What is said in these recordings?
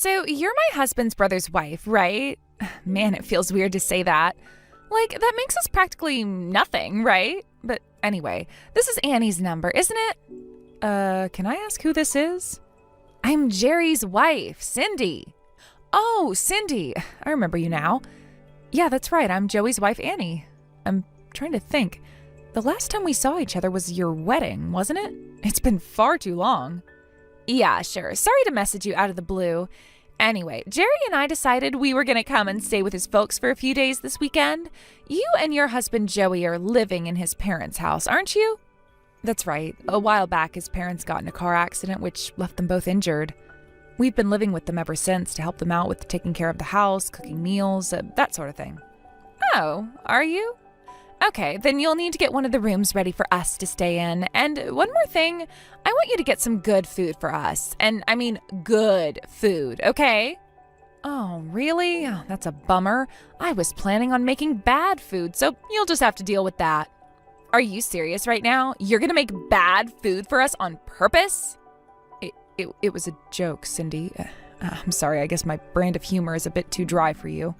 So you're my husband's brother's wife, right? Man, it feels weird to say that. Like, that makes us practically nothing, right? But anyway, this is Annie's number, isn't it? Can I ask who this is? I'm Jerry's wife, Cindy. Oh, Cindy. I remember you now. Yeah, that's right. I'm Joey's wife, Annie. I'm trying to think. The last time we saw each other was your wedding, wasn't it? It's been far too long. Yeah, sure. Sorry to message you out of the blue. Anyway, Jerry and I decided we were going to come and stay with his folks for a few days this weekend. You and your husband Joey are living in his parents' house, aren't you? That's right. A while back, his parents got in a car accident which left them both injured. We've been living with them ever since to help them out with taking care of the house, cooking meals, that sort of thing. Oh, are you? Okay, then you'll need to get one of the rooms ready for us to stay in. And one more thing, I want you to get some good food for us. And I mean good food, okay? Oh, really? Oh, that's a bummer. I was planning on making bad food, so you'll just have to deal with that. Are you serious right now? You're gonna make bad food for us on purpose? It was a joke, Cindy. I'm sorry, I guess my brand of humor is a bit too dry for you.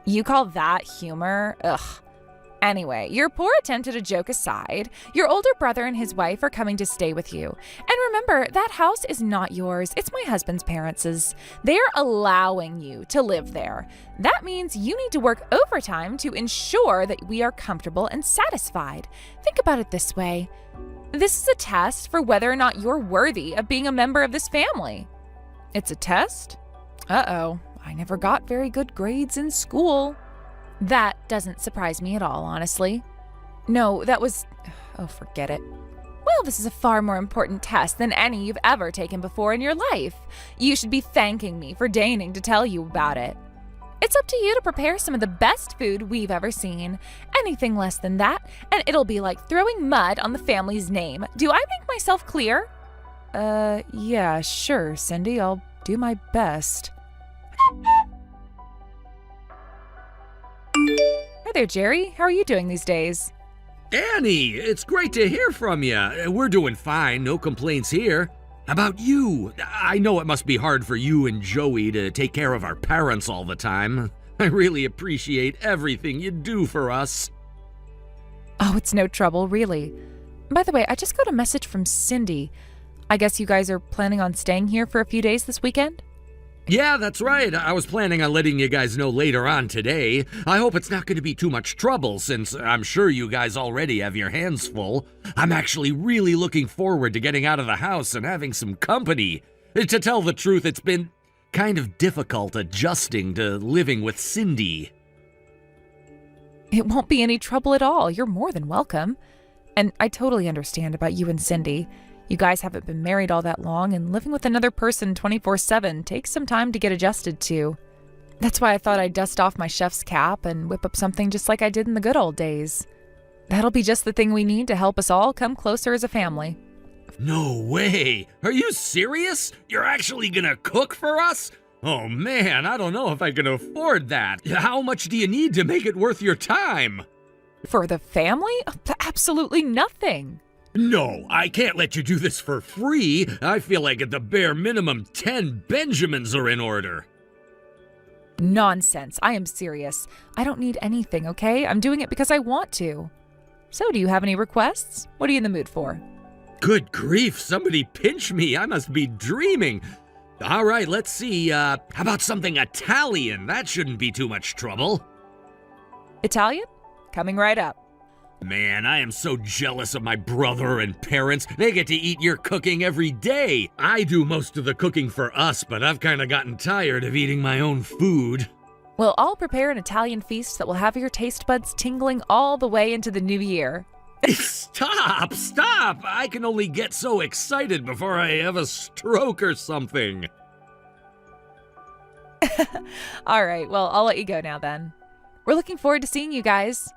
You call that humor? Ugh. Anyway, your poor attempt at a joke aside, your older brother and his wife are coming to stay with you. And remember, that house is not yours. It's my husband's parents'. They're allowing you to live there. That means you need to work overtime to ensure that we are comfortable and satisfied. Think about it this way. This is a test for whether or not you're worthy of being a member of this family. It's a test? Uh-oh, I never got very good grades in school. That doesn't surprise me at all, honestly. No, that was... Oh, forget it. Well, this is a far more important test than any you've ever taken before in your life. You should be thanking me for deigning to tell you about it. It's up to you to prepare some of the best food we've ever seen. Anything less than that, and it'll be like throwing mud on the family's name. Do I make myself clear? Yeah, sure, Cindy. I'll do my best. Hi there, Jerry. How are you doing these days? Annie, it's great to hear from you. We're doing fine, no complaints here. How about you? I know it must be hard for you and Joey to take care of our parents all the time. I really appreciate everything you do for us. Oh, it's no trouble, really. By the way, I just got a message from Cindy. I guess you guys are planning on staying here for a few days this weekend? Yeah, that's right. I was planning on letting you guys know later on today. I hope it's not going to be too much trouble, since I'm sure you guys already have your hands full. I'm actually really looking forward to getting out of the house and having some company. To tell the truth, it's been kind of difficult adjusting to living with Cindy. It won't be any trouble at all. You're more than welcome. And I totally understand about you and Cindy. You guys haven't been married all that long, and living with another person 24/7 takes some time to get adjusted to. That's why I thought I'd dust off my chef's cap and whip up something just like I did in the good old days. That'll be just the thing we need to help us all come closer as a family. No way! Are you serious? You're actually gonna cook for us? Oh man, I don't know if I can afford that. How much do you need to make it worth your time? For the family? Absolutely nothing. No, I can't let you do this for free. I feel like at the bare minimum 10 Benjamins are in order. Nonsense. I am serious. I don't need anything, okay? I'm doing it because I want to. So, do you have any requests? What are you in the mood for? Good grief, somebody pinch me. I must be dreaming. All right, let's see. How about something Italian? That shouldn't be too much trouble. Italian? Coming right up. Man, I am so jealous of my brother and parents. They get to eat your cooking every day. I do most of the cooking for us, but I've kind of gotten tired of eating my own food. Well, I'll prepare an Italian feast that will have your taste buds tingling all the way into the new year. Stop! I can only get so excited before I have a stroke or something. All right, well, I'll let you go now then. We're looking forward to seeing you guys.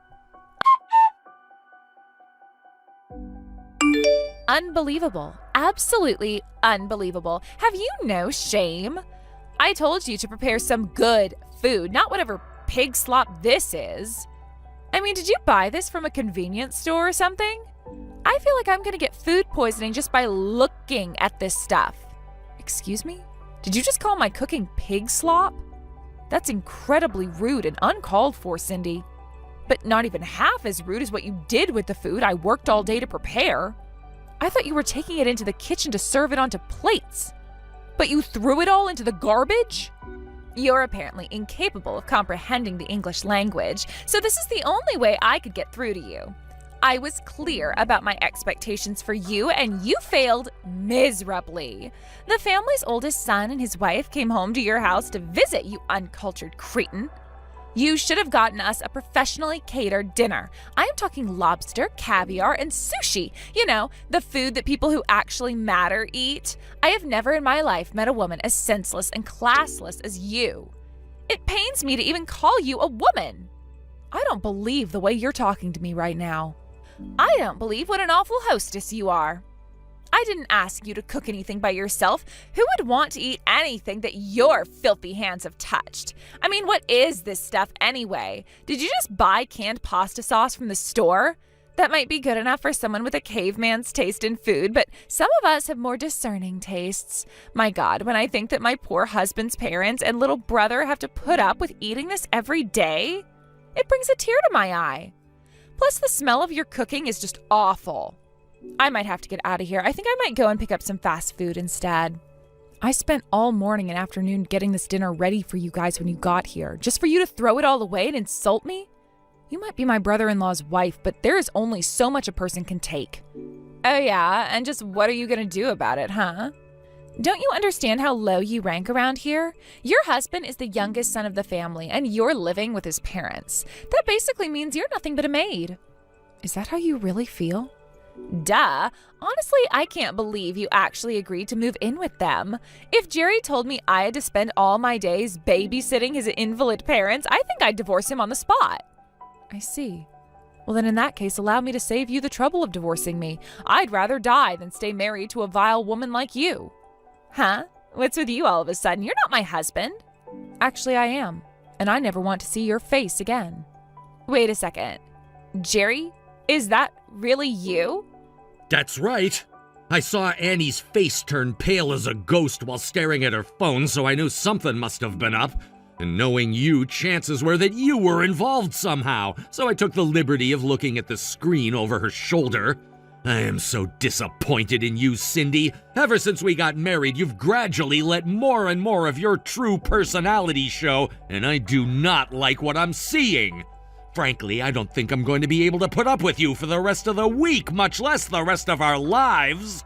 Unbelievable. Absolutely unbelievable. Have you no shame? I told you to prepare some good food, not whatever pig slop this is. I mean, did you buy this from a convenience store or something? I feel like I'm gonna get food poisoning just by looking at this stuff. Excuse me? Did you just call my cooking pig slop? That's incredibly rude and uncalled for, Cindy. But not even half as rude as what you did with the food I worked all day to prepare. I thought you were taking it into the kitchen to serve it onto plates. But you threw it all into the garbage? You're apparently incapable of comprehending the English language, so this is the only way I could get through to you. I was clear about my expectations for you, and you failed miserably. The family's oldest son and his wife came home to your house to visit, you uncultured cretin. You should have gotten us a professionally catered dinner. I am talking lobster, caviar, and sushi. You know, the food that people who actually matter eat. I have never in my life met a woman as senseless and classless as you. It pains me to even call you a woman. I don't believe the way you're talking to me right now. I don't believe what an awful hostess you are. I didn't ask you to cook anything by yourself. Who would want to eat anything that your filthy hands have touched? I mean, what is this stuff anyway? Did you just buy canned pasta sauce from the store? That might be good enough for someone with a caveman's taste in food, but some of us have more discerning tastes. My God, when I think that my poor husband's parents and little brother have to put up with eating this every day, it brings a tear to my eye. Plus, the smell of your cooking is just awful. I might have to get out of here. I think I might go and pick up some fast food instead. I spent all morning and afternoon getting this dinner ready for you guys when you got here, just for you to throw it all away and insult me? You might be my brother-in-law's wife, but there is only so much a person can take. Oh yeah, and just what are you gonna do about it, huh? Don't you understand how low you rank around here? Your husband is the youngest son of the family, and you're living with his parents. That basically means you're nothing but a maid. Is that how you really feel? Duh. Honestly, I can't believe you actually agreed to move in with them. If Jerry told me I had to spend all my days babysitting his invalid parents, I think I'd divorce him on the spot. I see. Well, then in that case, allow me to save you the trouble of divorcing me. I'd rather die than stay married to a vile woman like you. Huh? What's with you all of a sudden? You're not my husband. Actually, I am, and I never want to see your face again. Wait a second. Jerry? Is that really you? That's right. I saw Annie's face turn pale as a ghost while staring at her phone, so I knew something must have been up. And knowing you, chances were that you were involved somehow, so I took the liberty of looking at the screen over her shoulder. I am so disappointed in you, Cindy. Ever since we got married, you've gradually let more and more of your true personality show, and I do not like what I'm seeing. Frankly, I don't think I'm going to be able to put up with you for the rest of the week, much less the rest of our lives.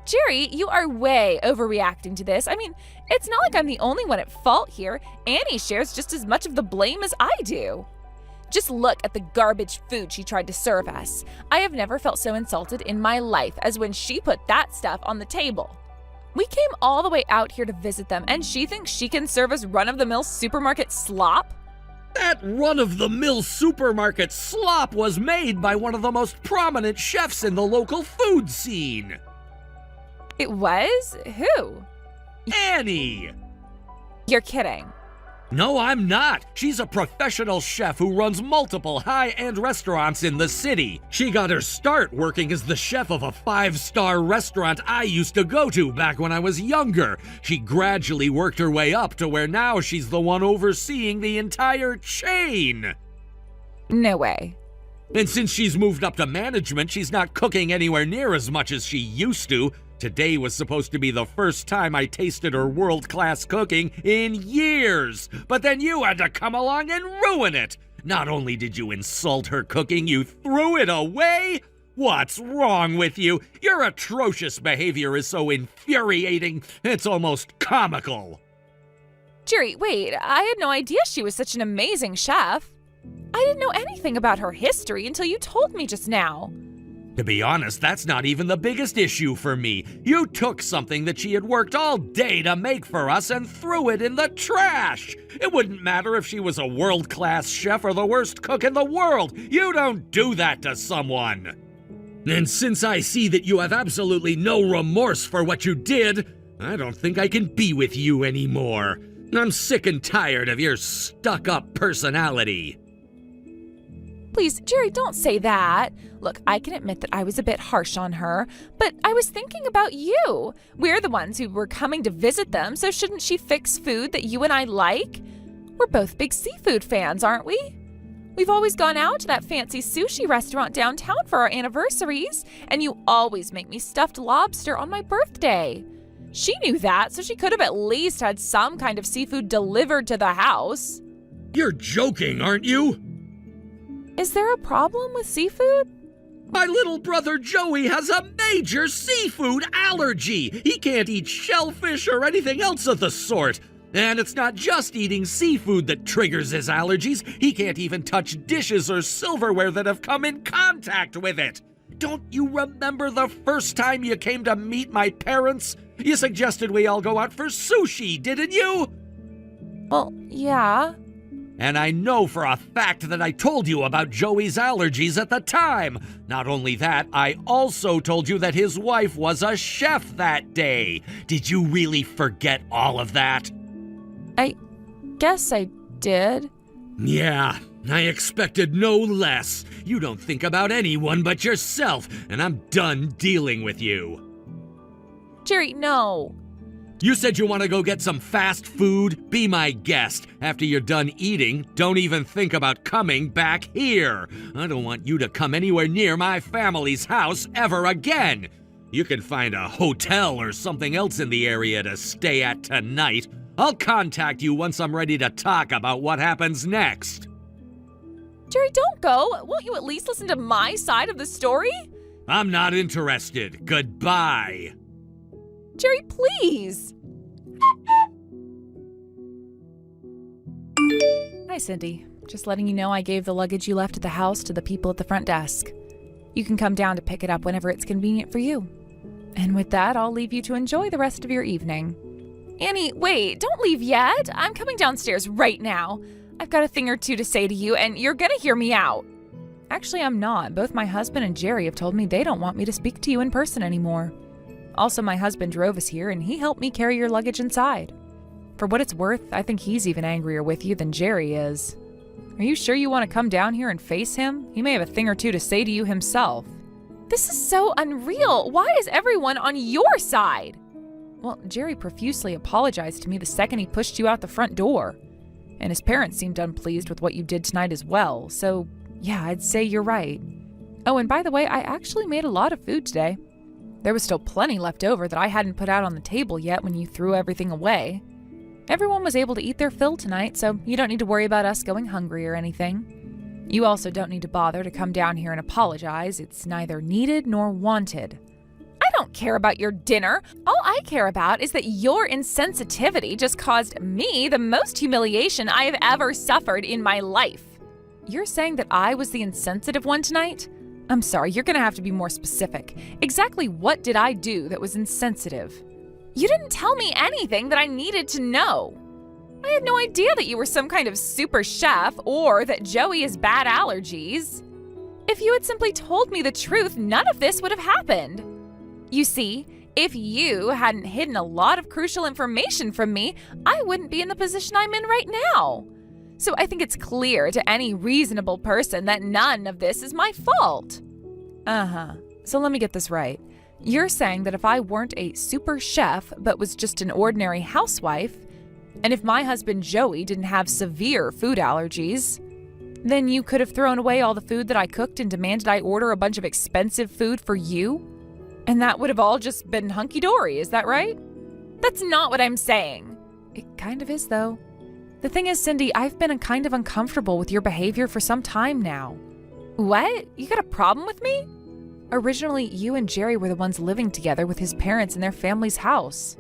Jerry, you are way overreacting to this. I mean, it's not like I'm the only one at fault here. Annie shares just as much of the blame as I do. Just look at the garbage food she tried to serve us. I have never felt so insulted in my life as when she put that stuff on the table. We came all the way out here to visit them, and she thinks she can serve us run-of-the-mill supermarket slop? That run-of-the-mill supermarket slop was made by one of the most prominent chefs in the local food scene. It was? Who? Annie! You're kidding. No, I'm not. She's a professional chef who runs multiple high-end restaurants in the city. She got her start working as the chef of a 5-star restaurant I used to go to back when I was younger. She gradually worked her way up to where now she's the one overseeing the entire chain. No way. And since she's moved up to management, she's not cooking anywhere near as much as she used to. Today was supposed to be the first time I tasted her world-class cooking in years, but then you had to come along and ruin it. Not only did you insult her cooking, you threw it away? What's wrong with you? Your atrocious behavior is so infuriating, it's almost comical. Jerry, wait, I had no idea she was such an amazing chef. I didn't know anything about her history until you told me just now. To be honest, that's not even the biggest issue for me. You took something that she had worked all day to make for us and threw it in the trash. It wouldn't matter if she was a world-class chef or the worst cook in the world. You don't do that to someone. And since I see that you have absolutely no remorse for what you did, I don't think I can be with you anymore. I'm sick and tired of your stuck-up personality. Please, Jerry, don't say that. Look, I can admit that I was a bit harsh on her, but I was thinking about you. We're the ones who were coming to visit them, so shouldn't she fix food that you and I like? We're both big seafood fans, aren't we? We've always gone out to that fancy sushi restaurant downtown for our anniversaries, and you always make me stuffed lobster on my birthday. She knew that, so she could have at least had some kind of seafood delivered to the house. You're joking, aren't you? Is there a problem with seafood? My little brother Joey has a major seafood allergy. He can't eat shellfish or anything else of the sort. And it's not just eating seafood that triggers his allergies. He can't even touch dishes or silverware that have come in contact with it. Don't you remember the first time you came to meet my parents? You suggested we all go out for sushi, didn't you? Well, yeah. And I know for a fact that I told you about Joey's allergies at the time. Not only that, I also told you that his wife was a chef that day. Did you really forget all of that? I guess I did. Yeah, I expected no less. You don't think about anyone but yourself, and I'm done dealing with you. Jerry, no. You said you want to go get some fast food? Be my guest. After you're done eating, don't even think about coming back here. I don't want you to come anywhere near my family's house ever again. You can find a hotel or something else in the area to stay at tonight. I'll contact you once I'm ready to talk about what happens next. Jerry, don't go. Won't you at least listen to my side of the story? I'm not interested. Goodbye. Jerry, please. Hi, Cindy. Just letting you know I gave the luggage you left at the house to the people at the front desk. You can come down to pick it up whenever it's convenient for you. And with that, I'll leave you to enjoy the rest of your evening. Annie, wait, don't leave yet. I'm coming downstairs right now. I've got a thing or two to say to you, and you're gonna hear me out. Actually, I'm not. Both my husband and Jerry have told me they don't want me to speak to you in person anymore. Also, my husband drove us here, and he helped me carry your luggage inside. For what it's worth, I think he's even angrier with you than Jerry is. Are you sure you want to come down here and face him? He may have a thing or two to say to you himself. This is so unreal. Why is everyone on your side? Well, Jerry profusely apologized to me the second he pushed you out the front door. And his parents seemed unpleased with what you did tonight as well, so yeah, I'd say you're right. Oh, and by the way, I actually made a lot of food today. There was still plenty left over that I hadn't put out on the table yet when you threw everything away. Everyone was able to eat their fill tonight, so you don't need to worry about us going hungry or anything. You also don't need to bother to come down here and apologize. It's neither needed nor wanted. I don't care about your dinner. All I care about is that your insensitivity just caused me the most humiliation I have ever suffered in my life. You're saying that I was the insensitive one tonight? I'm sorry, you're gonna have to be more specific. Exactly what did I do that was insensitive? You didn't tell me anything that I needed to know. I had no idea that you were some kind of super chef or that Joey has bad allergies. If you had simply told me the truth, none of this would have happened. You see, if you hadn't hidden a lot of crucial information from me, I wouldn't be in the position I'm in right now. So I think it's clear to any reasonable person that none of this is my fault. So let me get this right. You're saying that if I weren't a super chef but was just an ordinary housewife, and if my husband Joey didn't have severe food allergies, then you could have thrown away all the food that I cooked and demanded I order a bunch of expensive food for you? And that would have all just been hunky-dory, is that right? That's not what I'm saying. It kind of is, though. The thing is, Cindy, I've been kind of uncomfortable with your behavior for some time now. What? You got a problem with me? Originally, you and Jerry were the ones living together with his parents in their family's house.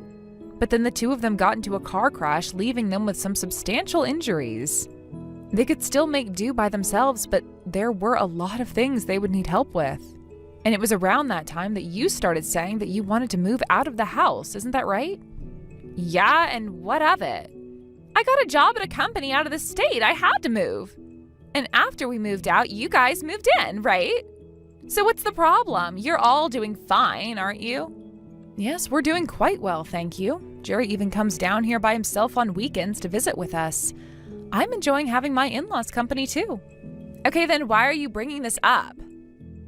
But then the two of them got into a car crash, leaving them with some substantial injuries. They could still make do by themselves, but there were a lot of things they would need help with. And it was around that time that you started saying that you wanted to move out of the house, isn't that right? Yeah, and what of it? I got a job at a company out of the state. I had to move. And after we moved out, you guys moved in, right? So what's the problem? You're all doing fine, aren't you? Yes, we're doing quite well, thank you. Jerry even comes down here by himself on weekends to visit with us. I'm enjoying having my in-laws company too. Okay, then why are you bringing this up?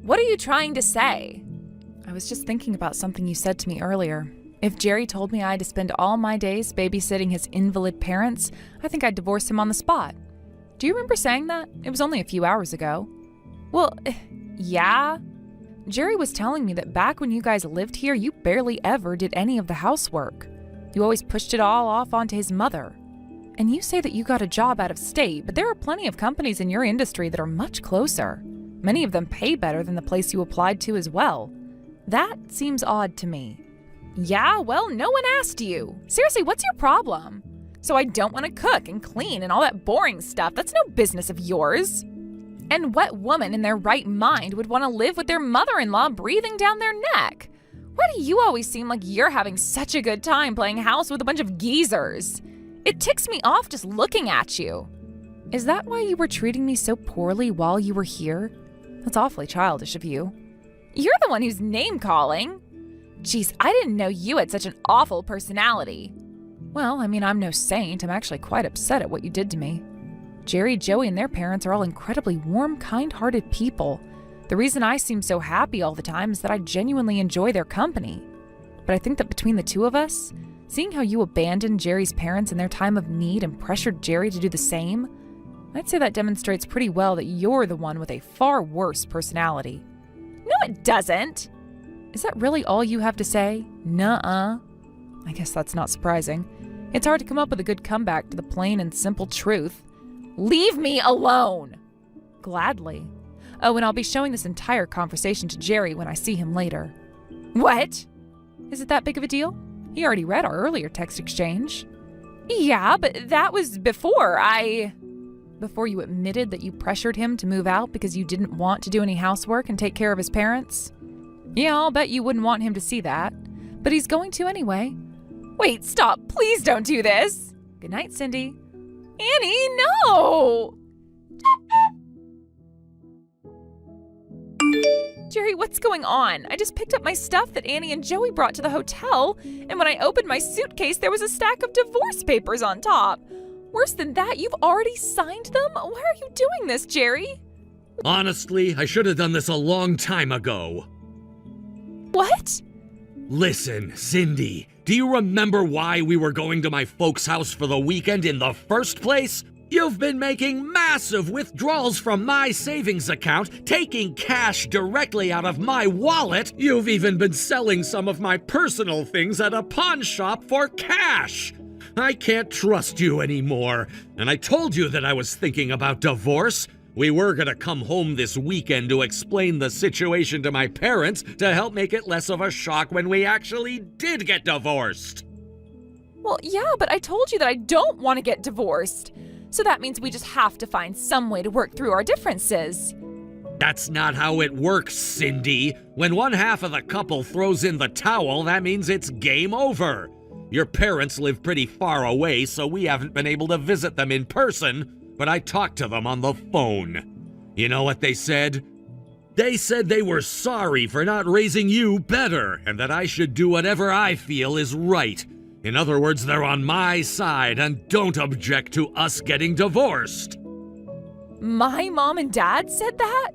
What are you trying to say? I was just thinking about something you said to me earlier. If Jerry told me I had to spend all my days babysitting his invalid parents, I think I'd divorce him on the spot. Do you remember saying that? It was only a few hours ago. Well, yeah. Jerry was telling me that back when you guys lived here, you barely ever did any of the housework. You always pushed it all off onto his mother. And you say that you got a job out of state, but there are plenty of companies in your industry that are much closer. Many of them pay better than the place you applied to as well. That seems odd to me. Yeah, well, no one asked you. Seriously, what's your problem? So I don't want to cook and clean and all that boring stuff. That's no business of yours. And what woman in their right mind would want to live with their mother-in-law breathing down their neck? Why do you always seem like you're having such a good time playing house with a bunch of geezers? It ticks me off just looking at you. Is that why you were treating me so poorly while you were here? That's awfully childish of you. You're the one who's name-calling. Geez, I didn't know you had such an awful personality. Well, I mean, I'm no saint. I'm actually quite upset at what you did to me. Jerry, Joey, and their parents are all incredibly warm, kind-hearted people. The reason I seem so happy all the time is that I genuinely enjoy their company. But I think that between the two of us, seeing how you abandoned Jerry's parents in their time of need and pressured Jerry to do the same, I'd say that demonstrates pretty well that you're the one with a far worse personality. No, it doesn't. Is that really all you have to say? Nuh-uh. I guess that's not surprising. It's hard to come up with a good comeback to the plain and simple truth. Leave me alone! Gladly. Oh, and I'll be showing this entire conversation to Jerry when I see him later. What? Is it that big of a deal? He already read our earlier text exchange. Yeah, but that was before Before you admitted that you pressured him to move out because you didn't want to do any housework and take care of his parents? Yeah, I'll bet you wouldn't want him to see that. But he's going to anyway. Wait, stop. Please don't do this. Good night, Cindy. Annie, no! Jerry, what's going on? I just picked up my stuff that Annie and Joey brought to the hotel, and when I opened my suitcase, there was a stack of divorce papers on top. Worse than that, you've already signed them? Why are you doing this, Jerry? Honestly, I should have done this a long time ago. What? Listen, Cindy, do you remember why we were going to my folks' house for the weekend in the first place? You've been making massive withdrawals from my savings account, taking cash directly out of my wallet. You've even been selling some of my personal things at a pawn shop for cash. I can't trust you anymore. And I told you that I was thinking about divorce. We were gonna come home this weekend to explain the situation to my parents to help make it less of a shock when we actually did get divorced. Well, yeah, but I told you that I don't want to get divorced. So that means we just have to find some way to work through our differences. That's not how it works, Cindy. When one half of the couple throws in the towel, that means it's game over. Your parents live pretty far away, so we haven't been able to visit them in person, but I talked to them on the phone. You know what they said? They said they were sorry for not raising you better, and that I should do whatever I feel is right. In other words, they're on my side and don't object to us getting divorced. My mom and dad said that?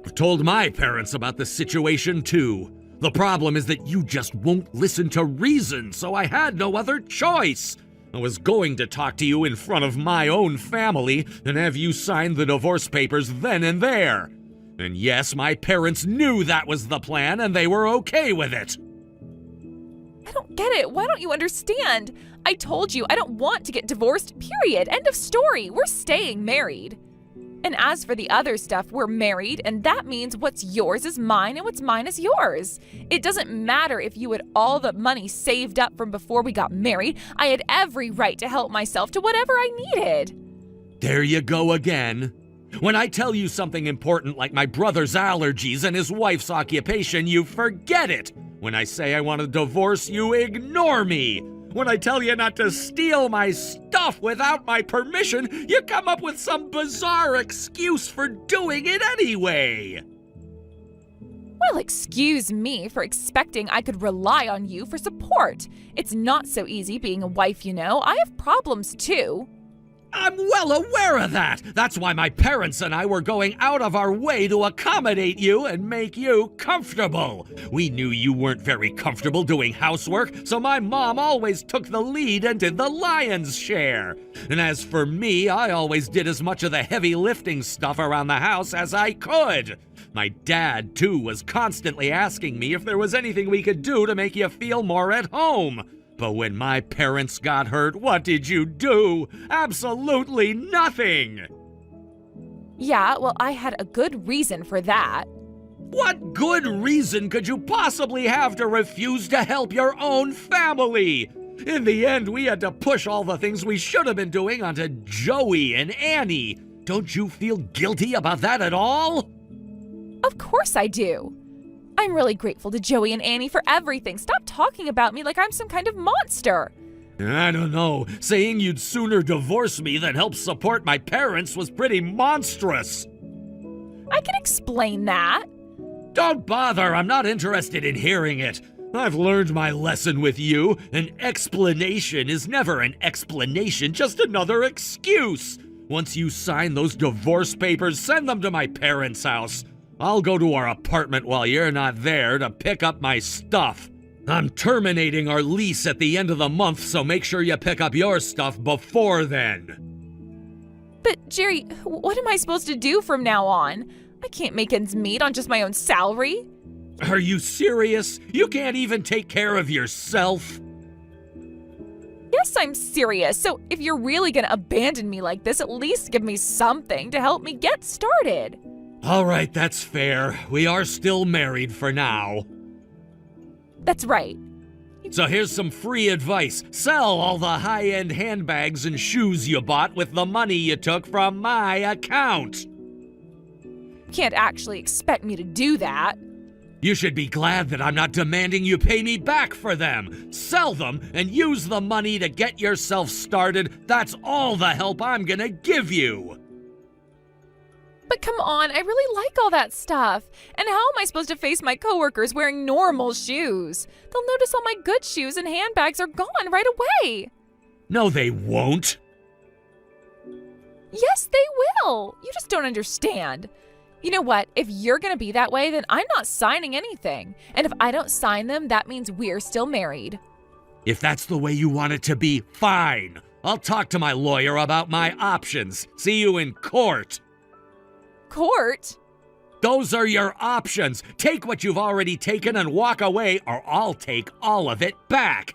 I've told my parents about the situation too. The problem is that you just won't listen to reason, so I had no other choice. I was going to talk to you in front of my own family and have you sign the divorce papers then and there. And yes, my parents knew that was the plan and they were okay with it. I don't get it. Why don't you understand? I told you I don't want to get divorced, period. End of story. We're staying married. And as for the other stuff, we're married, and that means what's yours is mine and what's mine is yours. It doesn't matter if you had all the money saved up from before we got married. I had every right to help myself to whatever I needed. There you go again. When I tell you something important like my brother's allergies and his wife's occupation, you forget it. When I say I want a divorce, you ignore me. When I tell you not to steal my stuff without my permission, you come up with some bizarre excuse for doing it anyway. Well, excuse me for expecting I could rely on you for support. It's not so easy being a wife, you know. I have problems too. I'm well aware of that. That's why my parents and I were going out of our way to accommodate you and make you comfortable. We knew you weren't very comfortable doing housework, so my mom always took the lead and did the lion's share. And as for me, I always did as much of the heavy lifting stuff around the house as I could. My dad, too, was constantly asking me if there was anything we could do to make you feel more at home. But when my parents got hurt, what did you do? Absolutely nothing! Yeah, well, I had a good reason for that. What good reason could you possibly have to refuse to help your own family? In the end, we had to push all the things we should have been doing onto Joey and Annie. Don't you feel guilty about that at all? Of course I do. I'm really grateful to Joey and Annie for everything. Stop talking about me like I'm some kind of monster. I don't know. Saying you'd sooner divorce me than help support my parents was pretty monstrous. I can explain that. Don't bother. I'm not interested in hearing it. I've learned my lesson with you. An explanation is never an explanation, just another excuse. Once you sign those divorce papers, send them to my parents' house. I'll go to our apartment while you're not there to pick up my stuff. I'm terminating our lease at the end of the month, so make sure you pick up your stuff before then. But, Jerry, what am I supposed to do from now on? I can't make ends meet on just my own salary. Are you serious? You can't even take care of yourself? Yes, I'm serious. So if you're really gonna abandon me like this, at least give me something to help me get started. All right, that's fair. We are still married for now. That's right. So here's some free advice. Sell all the high-end handbags and shoes you bought with the money you took from my account. You can't actually expect me to do that. You should be glad that I'm not demanding you pay me back for them. Sell them and use the money to get yourself started. That's all the help I'm gonna give you. But come on, I really like all that stuff. And how am I supposed to face my coworkers wearing normal shoes? They'll notice all my good shoes and handbags are gone right away. No, they won't. Yes, they will. You just don't understand. You know what? If you're going to be that way, then I'm not signing anything. And if I don't sign them, that means we're still married. If that's the way you want it to be, fine. I'll talk to my lawyer about my options. See you in court. Court? Those are your options. Take what you've already taken and walk away, or I'll take all of it back.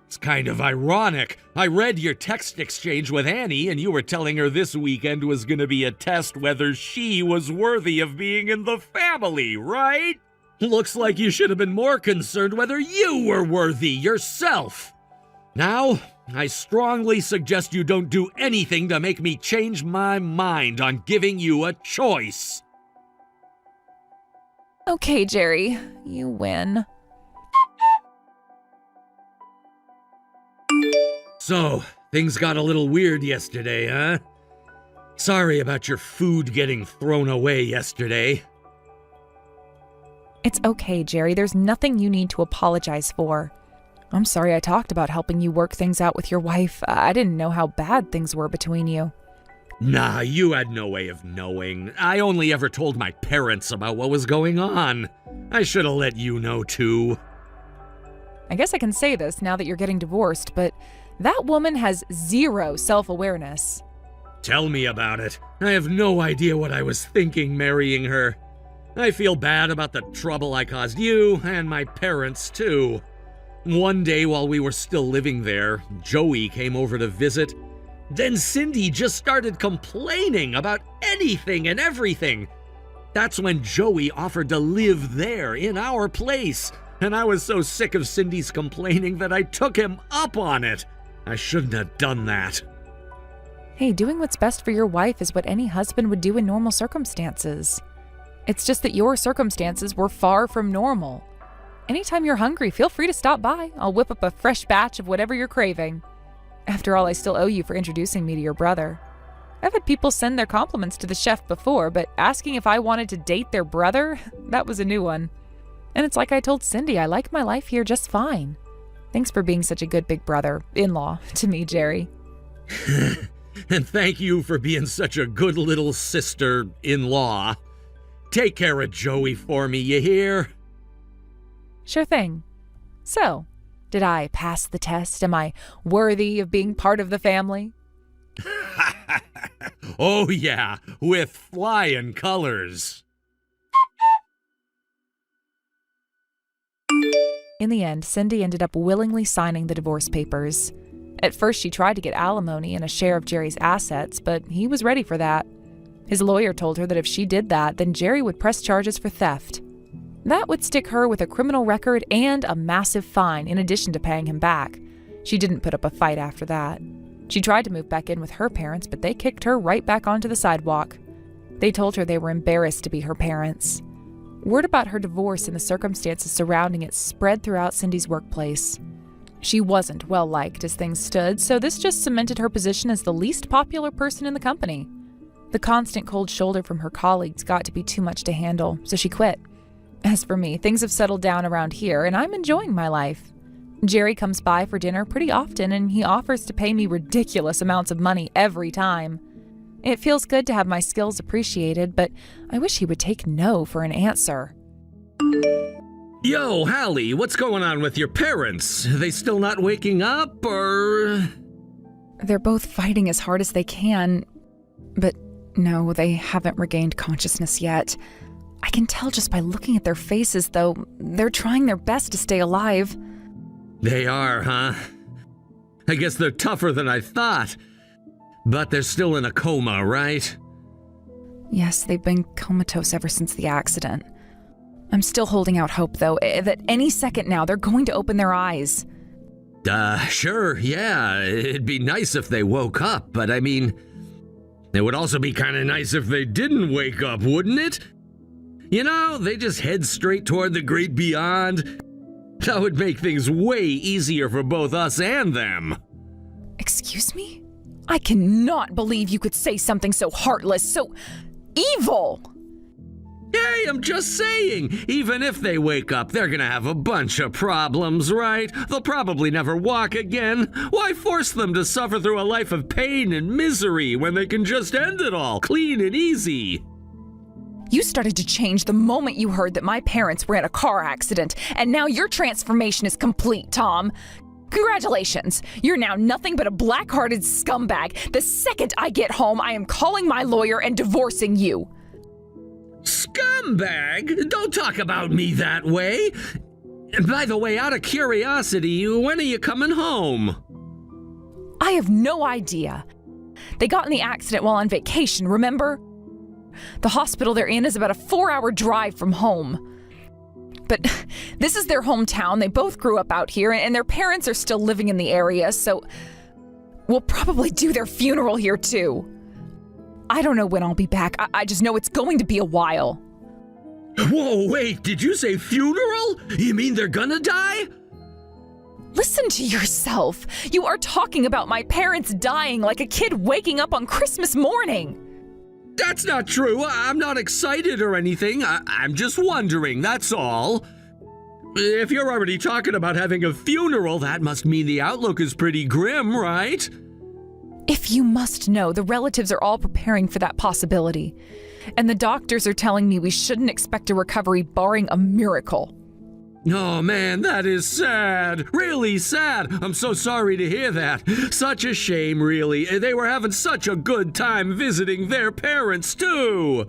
It's kind of ironic. I read your text exchange with Annie, and you were telling her this weekend was going to be a test whether she was worthy of being in the family, right? Looks like you should have been more concerned whether you were worthy yourself. Now, I strongly suggest you don't do anything to make me change my mind on giving you a choice. Okay, Jerry, you win. So, things got a little weird yesterday, huh? Sorry about your food getting thrown away yesterday. It's okay, Jerry. There's nothing you need to apologize for. I'm sorry I talked about helping you work things out with your wife. I didn't know how bad things were between you. Nah, you had no way of knowing. I only ever told my parents about what was going on. I should have let you know, too. I guess I can say this now that you're getting divorced, but that woman has zero self-awareness. Tell me about it. I have no idea what I was thinking marrying her. I feel bad about the trouble I caused you and my parents, too. One day while we were still living there, Joey came over to visit. Then Cindy just started complaining about anything and everything. That's when Joey offered to live there in our place. And I was so sick of Cindy's complaining that I took him up on it. I shouldn't have done that. Hey, doing what's best for your wife is what any husband would do in normal circumstances. It's just that your circumstances were far from normal. Anytime you're hungry, feel free to stop by. I'll whip up a fresh batch of whatever you're craving. After all, I still owe you for introducing me to your brother. I've had people send their compliments to the chef before, but asking if I wanted to date their brother, that was a new one. And it's like I told Cindy, I like my life here just fine. Thanks for being such a good big brother, in-law, to me, Jerry. And thank you for being such a good little sister-in-law. Take care of Joey for me, you hear? Sure thing. So, did I pass the test? Am I worthy of being part of the family? Oh yeah, with flying colors. In the end, Cindy ended up willingly signing the divorce papers. At first, she tried to get alimony and a share of Jerry's assets, but he was ready for that. His lawyer told her that if she did that, then Jerry would press charges for theft. That would stick her with a criminal record and a massive fine in addition to paying him back. She didn't put up a fight after that. She tried to move back in with her parents, but they kicked her right back onto the sidewalk. They told her they were embarrassed to be her parents. Word about her divorce and the circumstances surrounding it spread throughout Cindy's workplace. She wasn't well-liked as things stood, so this just cemented her position as the least popular person in the company. The constant cold shoulder from her colleagues got to be too much to handle, so she quit. As for me, things have settled down around here, and I'm enjoying my life. Jerry comes by for dinner pretty often, and he offers to pay me ridiculous amounts of money every time. It feels good to have my skills appreciated, but I wish he would take no for an answer. Yo, Hallie, what's going on with your parents? They still not waking up, or...? They're both fighting as hard as they can, but no, they haven't regained consciousness yet. I can tell just by looking at their faces, though. They're trying their best to stay alive. They are, huh? I guess they're tougher than I thought. But they're still in a coma, right? Yes, they've been comatose ever since the accident. I'm still holding out hope, though, that any second now they're going to open their eyes. Sure, yeah. It'd be nice if they woke up, but I mean, it would also be kind of nice if they didn't wake up, wouldn't it? You know, they just head straight toward the great beyond. That would make things way easier for both us and them. Excuse me? I cannot believe you could say something so heartless, so evil! Hey, I'm just saying, even if they wake up, they're gonna have a bunch of problems, right? They'll probably never walk again. Why force them to suffer through a life of pain and misery when they can just end it all, clean and easy? You started to change the moment you heard that my parents were in a car accident, and now your transformation is complete, Tom. Congratulations! You're now nothing but a black-hearted scumbag. The second I get home, I am calling my lawyer and divorcing you. Scumbag? Don't talk about me that way. And by the way, out of curiosity, when are you coming home? I have no idea. They got in the accident while on vacation, remember? The hospital they're in is about a 4-hour drive from home. But this is their hometown. They both grew up out here, and their parents are still living in the area, so we'll probably do their funeral here too. I don't know when I'll be back. I just know it's going to be a while. Whoa, wait, did you say funeral? You mean they're gonna die? Listen to yourself. You are talking about my parents dying like a kid waking up on Christmas morning. That's not true. I'm not excited or anything. I'm just wondering, that's all. If you're already talking about having a funeral, that must mean the outlook is pretty grim, right? If you must know, the relatives are all preparing for that possibility. And the doctors are telling me we shouldn't expect a recovery barring a miracle. Oh man, that is sad. Really sad. I'm so sorry to hear that. Such a shame, really. They were having such a good time visiting their parents, too.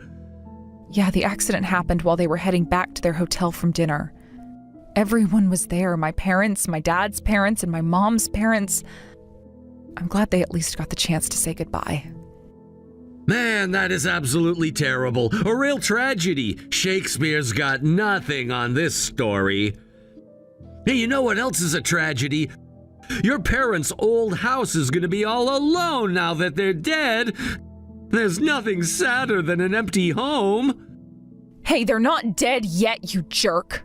Yeah, the accident happened while they were heading back to their hotel from dinner. Everyone was there. My parents, my dad's parents, and my mom's parents. I'm glad they at least got the chance to say goodbye. Man, that is absolutely terrible. A real tragedy. Shakespeare's got nothing on this story. Hey, you know what else is a tragedy? Your parents' old house is gonna be all alone now that they're dead. There's nothing sadder than an empty home. Hey, they're not dead yet, you jerk.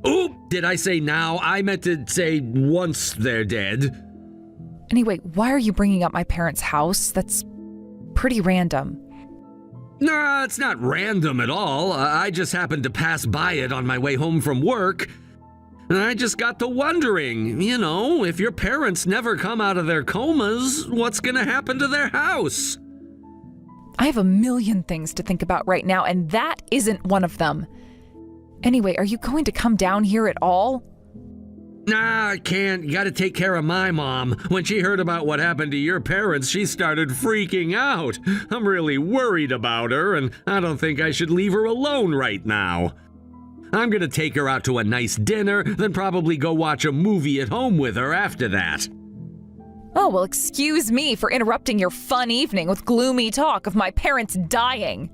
Oop, did I say now? I meant to say once they're dead. Anyway, why are you bringing up my parents' house? That's pretty random. Nah, it's not random at all. I just happened to pass by it on my way home from work. I just got to wondering, if your parents never come out of their comas, what's gonna happen to their house? I have a million things to think about right now, and that isn't one of them. Anyway, are you going to come down here at all? Nah, I can't. You gotta take care of my mom. When she heard about what happened to your parents, she started freaking out. I'm really worried about her, and I don't think I should leave her alone right now. I'm gonna take her out to a nice dinner, then probably go watch a movie at home with her after that. Oh, well, excuse me for interrupting your fun evening with gloomy talk of my parents dying.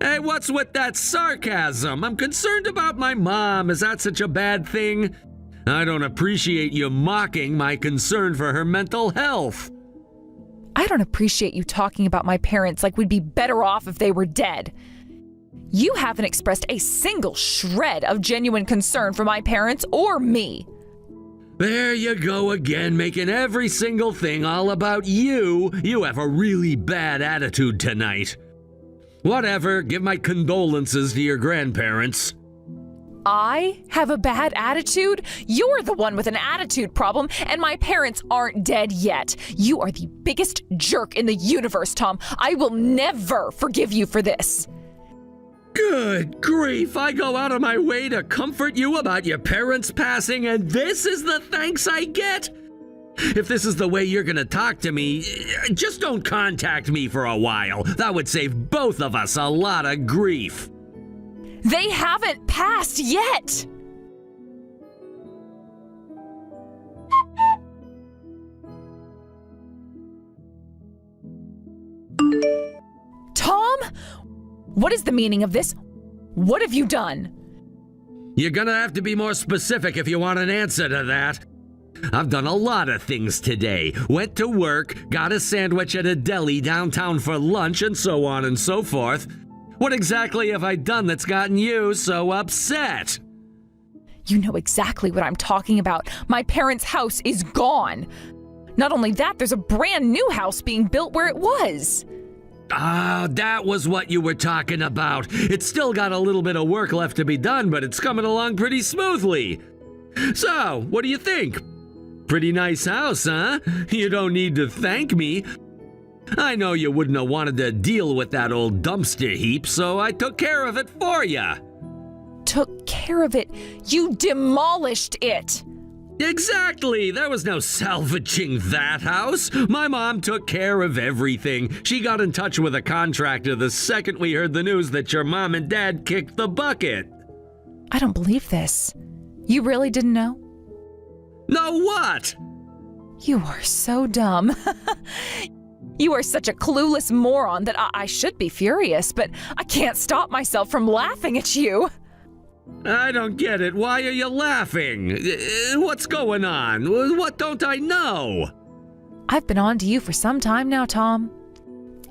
Hey, what's with that sarcasm? I'm concerned about my mom. Is that such a bad thing? I don't appreciate you mocking my concern for her mental health. I don't appreciate you talking about my parents like we'd be better off if they were dead. You haven't expressed a single shred of genuine concern for my parents or me. There you go again, making every single thing all about you. You have a really bad attitude tonight. Whatever, give my condolences to your grandparents. I have a bad attitude? You're the one with an attitude problem, and my parents aren't dead yet. You are the biggest jerk in the universe, Tom. I will never forgive you for this. Good grief, I go out of my way to comfort you about your parents passing, and this is the thanks I get? If this is the way you're gonna talk to me, just don't contact me for a while. That would save both of us a lot of grief. They haven't passed yet! Tom? What is the meaning of this? What have you done? You're gonna have to be more specific if you want an answer to that. I've done a lot of things today. Went to work, got a sandwich at a deli downtown for lunch, and so on and so forth. What exactly have I done that's gotten you so upset? You know exactly what I'm talking about. My parents' house is gone. Not only that, there's a brand new house being built where it was. Ah, that was what you were talking about. It's still got a little bit of work left to be done, but it's coming along pretty smoothly. So, what do you think? Pretty nice house, huh? You don't need to thank me. I know you wouldn't have wanted to deal with that old dumpster heap, so I took care of it for you. Took care of it? You demolished it! Exactly! There was no salvaging that house. My mom took care of everything. She got in touch with a contractor the second we heard the news that your mom and dad kicked the bucket. I don't believe this. You really didn't know? Know what? You are so dumb. You are such a clueless moron that I should be furious, but I can't stop myself from laughing at you. I don't get it. Why are you laughing? What's going on? What don't I know? I've been on to you for some time now, Tom.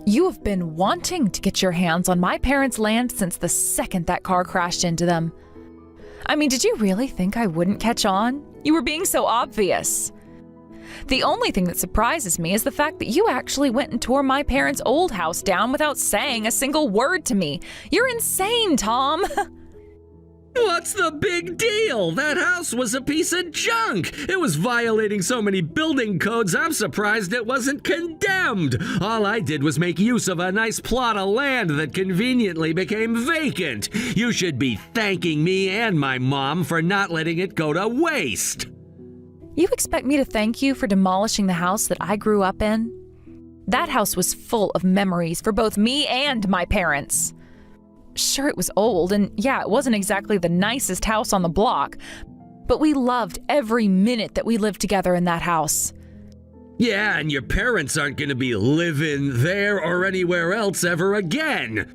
You have been wanting to get your hands on my parents' land since the second that car crashed into them. I mean, did you really think I wouldn't catch on? You were being so obvious. The only thing that surprises me is the fact that you actually went and tore my parents' old house down without saying a single word to me. You're insane, Tom. What's the big deal? That house was a piece of junk. It was violating so many building codes, I'm surprised it wasn't condemned. All I did was make use of a nice plot of land that conveniently became vacant. You should be thanking me and my mom for not letting it go to waste. You expect me to thank you for demolishing the house that I grew up in? That house was full of memories for both me and my parents. Sure, it was old, and yeah, it wasn't exactly the nicest house on the block, but we loved every minute that we lived together in that house. Yeah, and your parents aren't gonna be living there or anywhere else ever again.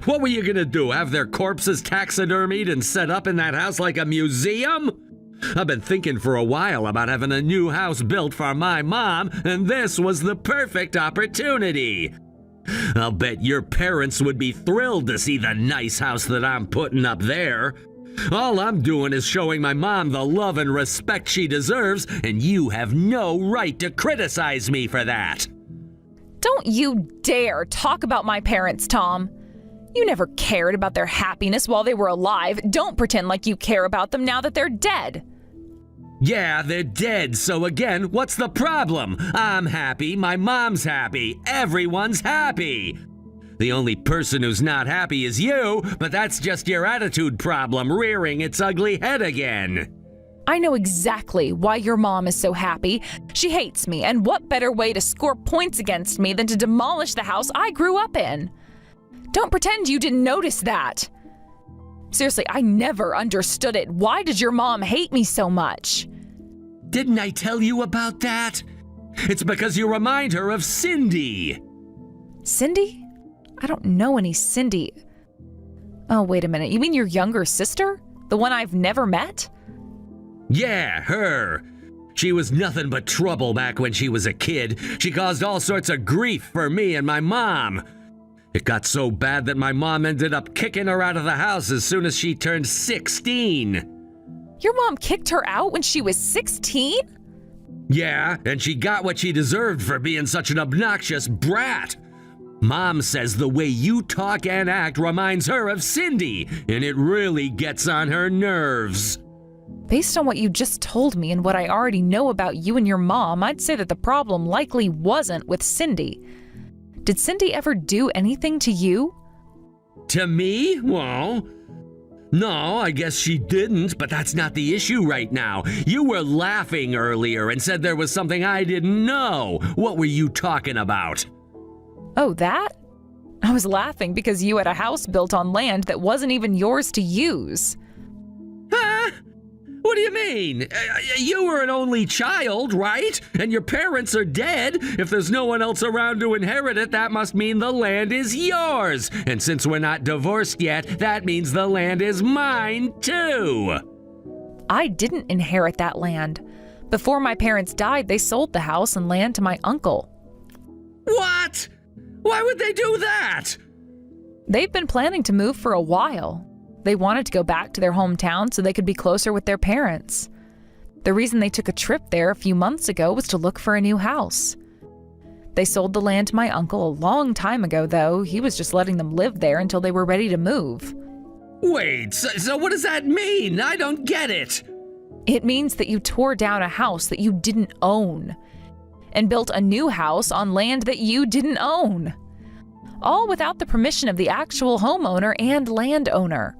What were you gonna do, have their corpses taxidermied and set up in that house like a museum? I've been thinking for a while about having a new house built for my mom, and this was the perfect opportunity. I'll bet your parents would be thrilled to see the nice house that I'm putting up there. All I'm doing is showing my mom the love and respect she deserves, and you have no right to criticize me for that. Don't you dare talk about my parents, Tom. You never cared about their happiness while they were alive. Don't pretend like you care about them now that they're dead. Yeah, they're dead, so again, what's the problem? I'm happy, my mom's happy, everyone's happy. The only person who's not happy is you, but that's just your attitude problem rearing its ugly head again. I know exactly why your mom is so happy. She hates me, and what better way to score points against me than to demolish the house I grew up in? Don't pretend you didn't notice that. Seriously, I never understood it. Why did your mom hate me so much? Didn't I tell you about that? It's because you remind her of Cindy. Cindy? I don't know any Cindy. Oh, wait a minute. You mean your younger sister? The one I've never met? Yeah, her. She was nothing but trouble back when she was a kid. She caused all sorts of grief for me and my mom. It got so bad that my mom ended up kicking her out of the house as soon as she turned 16. Your mom kicked her out when she was 16? Yeah, and she got what she deserved for being such an obnoxious brat. Mom says the way you talk and act reminds her of Cindy, and it really gets on her nerves. Based on what you just told me and what I already know about you and your mom, I'd say that the problem likely wasn't with Cindy. Did Cindy ever do anything to you? To me? Well, no, I guess she didn't, but that's not the issue right now. You were laughing earlier and said there was something I didn't know. What were you talking about? Oh, that? I was laughing because you had a house built on land that wasn't even yours to use. Huh? What do you mean? You were an only child, right? And your parents are dead. If there's no one else around to inherit it, that must mean the land is yours. And since we're not divorced yet, that means the land is mine, too. I didn't inherit that land. Before my parents died, they sold the house and land to my uncle. What? Why would they do that? They've been planning to move for a while. They wanted to go back to their hometown so they could be closer with their parents. The reason they took a trip there a few months ago was to look for a new house. They sold the land to my uncle a long time ago, though. He was just letting them live there until they were ready to move. Wait, so what does that mean? I don't get it. It means that you tore down a house that you didn't own and built a new house on land that you didn't own. All without the permission of the actual homeowner and landowner.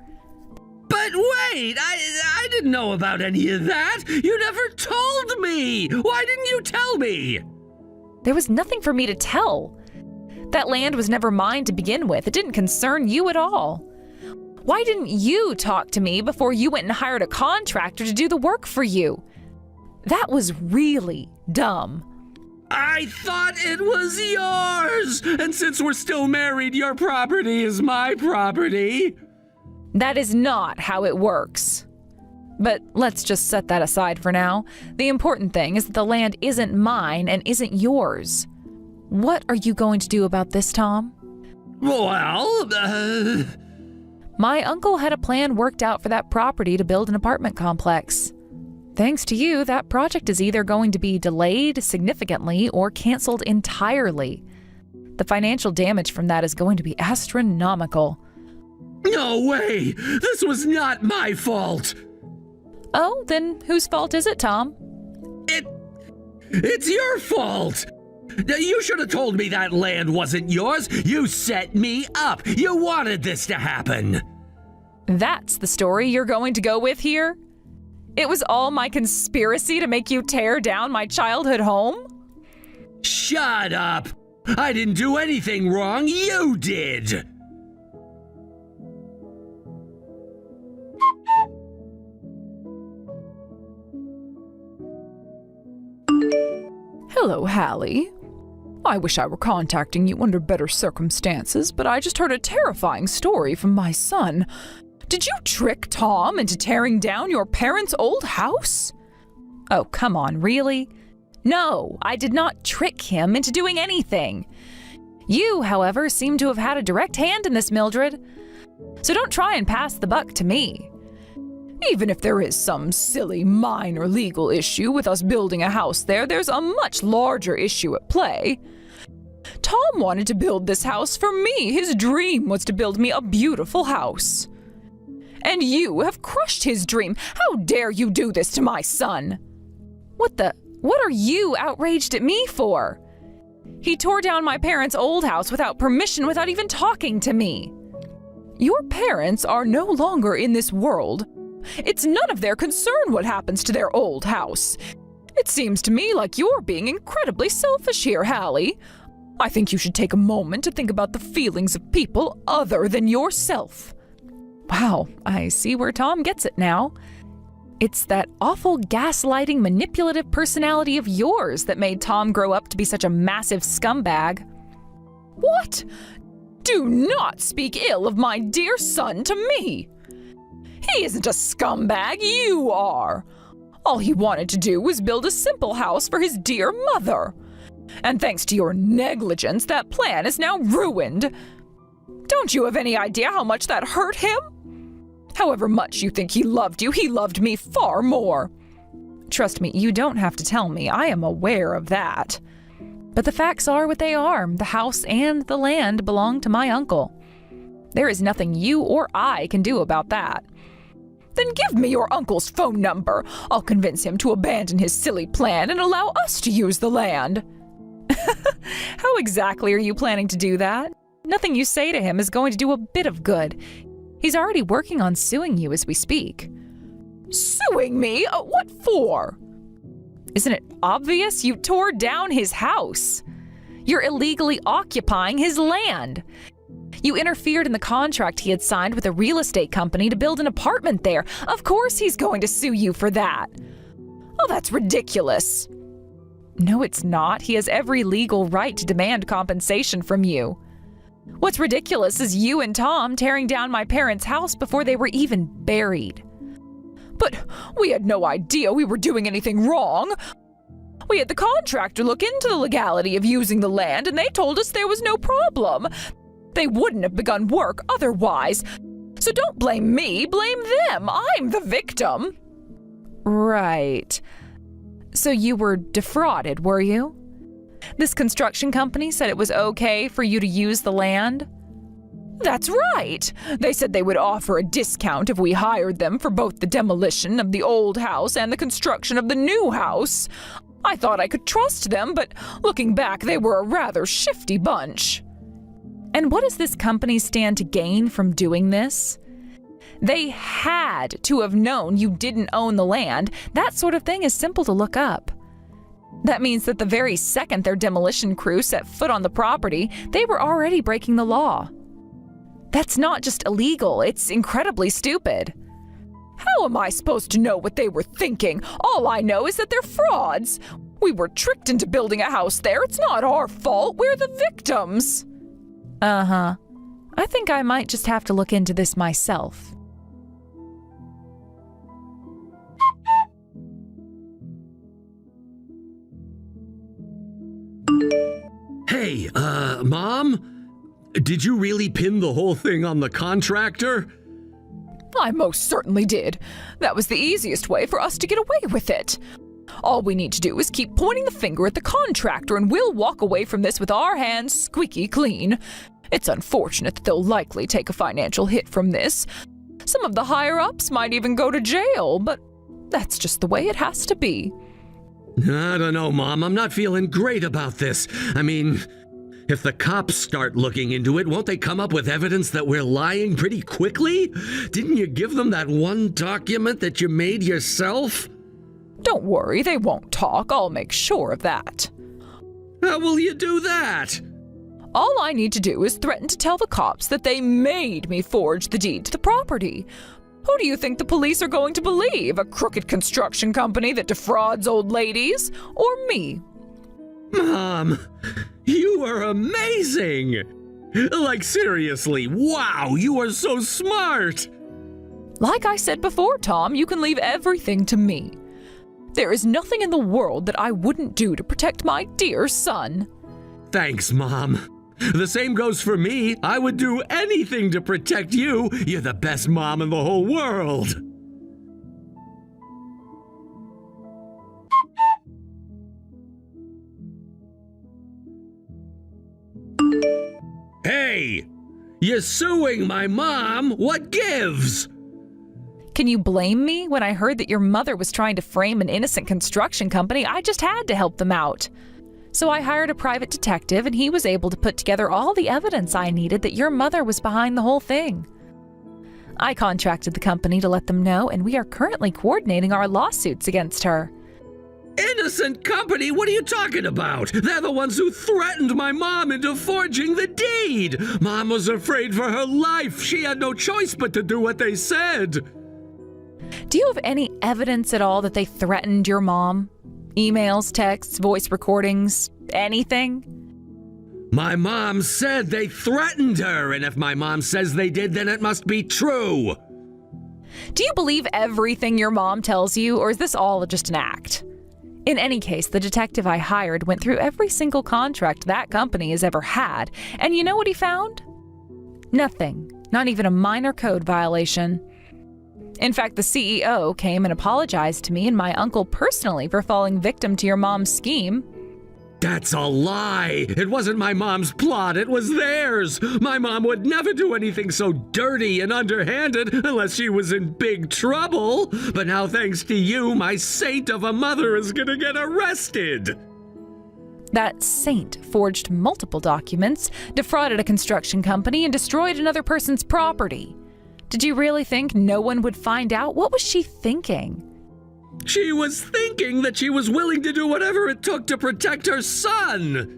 But wait, I didn't know about any of that. You never told me. Why didn't you tell me? There was nothing for me to tell. That land was never mine to begin with. It didn't concern you at all. Why didn't you talk to me before you went and hired a contractor to do the work for you? That was really dumb. I thought it was yours. And since we're still married, your property is my property. That is not how it works. But let's just set that aside for now. The important thing is that the land isn't mine and isn't yours. What are you going to do about this, Tom? Well, My uncle had a plan worked out for that property to build an apartment complex. Thanks to you, that project is either going to be delayed significantly or canceled entirely. The financial damage from that is going to be astronomical. No way! This was not my fault! Oh, then whose fault is it, Tom? It's your fault! You should have told me that land wasn't yours! You set me up! You wanted this to happen! That's the story you're going to go with here? It was all my conspiracy to make you tear down my childhood home? Shut up! I didn't do anything wrong, you did! Hello, Hallie. I wish I were contacting you under better circumstances, but I just heard a terrifying story from my son. Did you trick Tom into tearing down your parents' old house? Oh, come on, really? No, I did not trick him into doing anything. You, however, seem to have had a direct hand in this, Mildred. So don't try and pass the buck to me. Even if there is some silly minor legal issue with us building a house there, there's a much larger issue at play. Tom wanted to build this house for me. His dream was to build me a beautiful house. And you have crushed his dream. How dare you do this to my son? What are you outraged at me for? He tore down my parents' old house without permission, without even talking to me. Your parents are no longer in this world. It's none of their concern what happens to their old house. It seems to me like you're being incredibly selfish here, Hallie. I think you should take a moment to think about the feelings of people other than yourself. Wow, I see where Tom gets it now. It's that awful gaslighting, manipulative personality of yours that made Tom grow up to be such a massive scumbag. What? Do not speak ill of my dear son to me. He isn't a scumbag, you are. All he wanted to do was build a simple house for his dear mother. And thanks to your negligence, that plan is now ruined. Don't you have any idea how much that hurt him? However much you think he loved you, he loved me far more. Trust me, you don't have to tell me. I am aware of that. But the facts are what they are. The house and the land belong to my uncle. There is nothing you or I can do about that. Then give me your uncle's phone number. I'll convince him to abandon his silly plan and allow us to use the land. How exactly are you planning to do that? Nothing you say to him is going to do a bit of good. He's already working on suing you as we speak. Suing me? What for? Isn't it obvious? You tore down his house. You're illegally occupying his land. You interfered in the contract he had signed with a real estate company to build an apartment there. Of course he's going to sue you for that. Oh, that's ridiculous. No, it's not. He has every legal right to demand compensation from you. What's ridiculous is you and Tom tearing down my parents' house before they were even buried. But we had no idea we were doing anything wrong. We had the contractor look into the legality of using the land, and they told us there was no problem. They wouldn't have begun work otherwise. So don't blame me, blame them. I'm the victim. Right. So you were defrauded, were you? This construction company said it was okay for you to use the land? That's right. They said they would offer a discount if we hired them for both the demolition of the old house and the construction of the new house. I thought I could trust them, but looking back, they were a rather shifty bunch. And what does this company stand to gain from doing this? They had to have known you didn't own the land. That sort of thing is simple to look up. That means that the very second their demolition crew set foot on the property, they were already breaking the law. That's not just illegal, it's incredibly stupid. How am I supposed to know what they were thinking? All I know is that they're frauds. We were tricked into building a house there. It's not our fault. We're the victims. Uh-huh. I think I might just have to look into this myself. Hey, Mom? Did you really pin the whole thing on the contractor? I most certainly did. That was the easiest way for us to get away with it. All we need to do is keep pointing the finger at the contractor and we'll walk away from this with our hands squeaky clean. It's unfortunate that they'll likely take a financial hit from this. Some of the higher-ups might even go to jail, but that's just the way it has to be. I don't know, Mom. I'm not feeling great about this. I mean, if the cops start looking into it, won't they come up with evidence that we're lying pretty quickly? Didn't you give them that one document that you made yourself? Don't worry, they won't talk. I'll make sure of that. How will you do that? All I need to do is threaten to tell the cops that they made me forge the deed to the property. Who do you think the police are going to believe? A crooked construction company that defrauds old ladies? Or me? Mom, you are amazing! Like, seriously, wow, you are so smart! Like I said before, Tom, you can leave everything to me. There is nothing in the world that I wouldn't do to protect my dear son. Thanks, Mom. The same goes for me. I would do anything to protect you. You're the best mom in the whole world. Hey! You're suing my mom? What gives? Can you blame me? When I heard that your mother was trying to frame an innocent construction company, I just had to help them out. So I hired a private detective, and he was able to put together all the evidence I needed that your mother was behind the whole thing. I contracted the company to let them know, and we are currently coordinating our lawsuits against her. Innocent company? What are you talking about? They're the ones who threatened my mom into forging the deed. Mom was afraid for her life. She had no choice but to do what they said. Do you have any evidence at all that they threatened your mom? Emails, texts, voice recordings, anything? My mom said they threatened her, and if my mom says they did, then it must be true. Do you believe everything your mom tells you, or is this all just an act? In any case, the detective I hired went through every single contract that company has ever had, and you know what he found? Nothing. Not even a minor code violation. In fact, the CEO came and apologized to me and my uncle personally for falling victim to your mom's scheme. That's a lie. It wasn't my mom's plot, it was theirs. My mom would never do anything so dirty and underhanded unless she was in big trouble. But now, thanks to you, my saint of a mother is gonna get arrested. That saint forged multiple documents, defrauded a construction company, and destroyed another person's property. Did you really think no one would find out? What was she thinking? She was thinking that she was willing to do whatever it took to protect her son.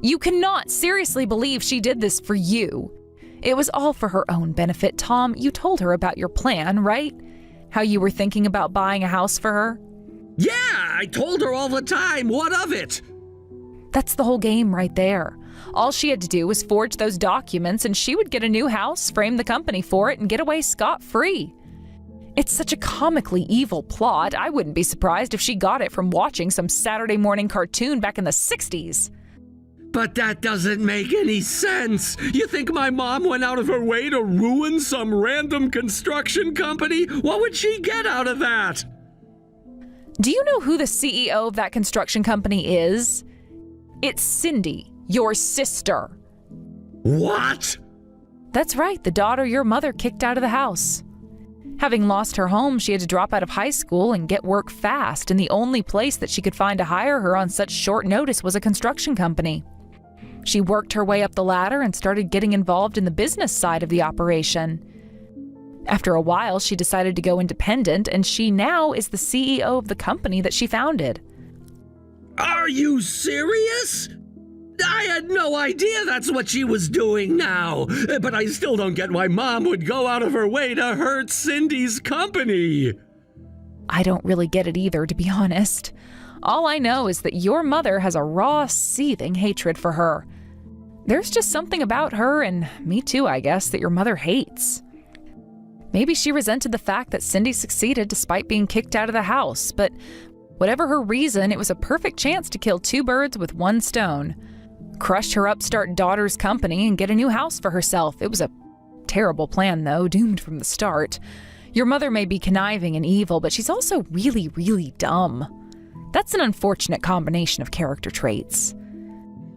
You cannot seriously believe she did this for you. It was all for her own benefit, Tom. You told her about your plan, right? How you were thinking about buying a house for her? Yeah, I told her all the time. What of it? That's the whole game right there. All she had to do was forge those documents and she would get a new house, frame the company for it, and get away scot-free. It's such a comically evil plot, I wouldn't be surprised if she got it from watching some Saturday morning cartoon back in the 60s. But that doesn't make any sense. You think my mom went out of her way to ruin some random construction company? What would she get out of that? Do you know who the CEO of that construction company is? It's Cindy, your sister. What? That's right, the daughter your mother kicked out of the house. Having lost her home, she had to drop out of high school and get work fast, and the only place that she could find to hire her on such short notice was a construction company. She worked her way up the ladder and started getting involved in the business side of the operation. After a while, she decided to go independent, and she now is the CEO of the company that she founded. Are you serious? I had no idea that's what she was doing now, but I still don't get why Mom would go out of her way to hurt Cindy's company. I don't really get it either, to be honest. All I know is that your mother has a raw, seething hatred for her. There's just something about her, and me too, I guess, that your mother hates. Maybe she resented the fact that Cindy succeeded despite being kicked out of the house, but whatever her reason, it was a perfect chance to kill two birds with one stone. Crush her upstart daughter's company and get a new house for herself. It was a terrible plan, though, doomed from the start. Your mother may be conniving and evil, but she's also really, really dumb. That's an unfortunate combination of character traits.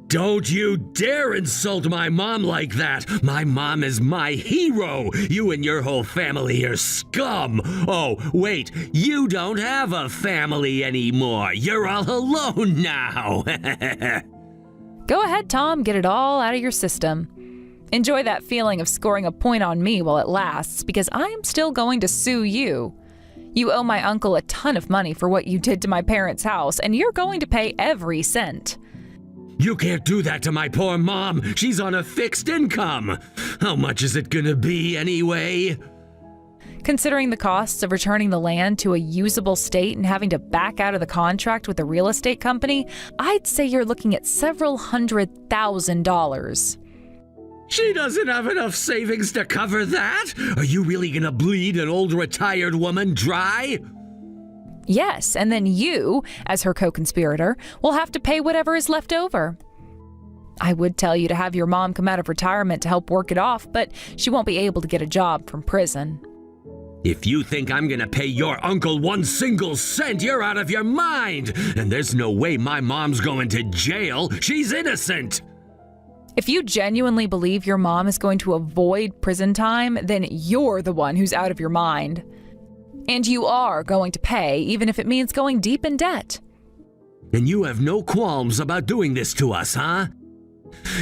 Don't you dare insult my mom like that! My mom is my hero! You and your whole family are scum! Oh, wait, you don't have a family anymore! You're all alone now! Go ahead, Tom, get it all out of your system. Enjoy that feeling of scoring a point on me while it lasts, because I'm still going to sue you. You owe my uncle a ton of money for what you did to my parents' house, and you're going to pay every cent. You can't do that to my poor mom. She's on a fixed income. How much is it gonna be anyway? Considering the costs of returning the land to a usable state and having to back out of the contract with the real estate company, I'd say you're looking at several $100,000. She doesn't have enough savings to cover that? Are you really gonna bleed an old retired woman dry? Yes, and then you, as her co-conspirator, will have to pay whatever is left over. I would tell you to have your mom come out of retirement to help work it off, but she won't be able to get a job from prison. If you think I'm gonna pay your uncle one single cent, you're out of your mind! And there's no way my mom's going to jail. She's innocent! If you genuinely believe your mom is going to avoid prison time, then you're the one who's out of your mind. And you are going to pay, even if it means going deep in debt. And you have no qualms about doing this to us, huh?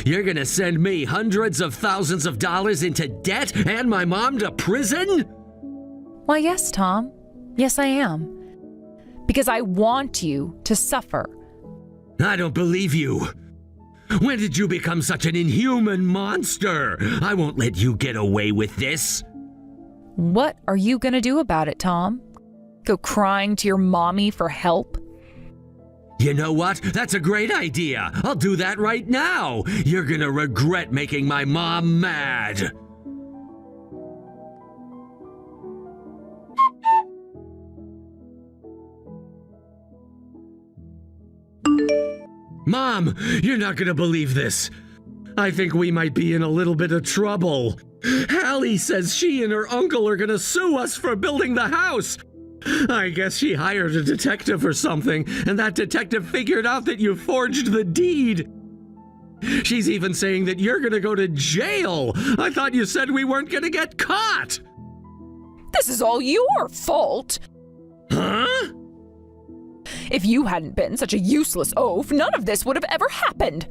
You're gonna send me hundreds of thousands of dollars into debt and my mom to prison? Why, yes, Tom. Yes, I am. Because I want you to suffer. I don't believe you. When did you become such an inhuman monster? I won't let you get away with this. What are you going to do about it, Tom? Go crying to your mommy for help? You know what? That's a great idea. I'll do that right now. You're gonna regret making my mom mad. Mom, you're not gonna believe this. I think we might be in a little bit of trouble. Hallie says she and her uncle are gonna sue us for building the house. I guess she hired a detective or something, and that detective figured out that you forged the deed. She's even saying that you're gonna go to jail. I thought you said we weren't gonna get caught. This is all your fault. Huh? If you hadn't been such a useless oaf, none of this would have ever happened.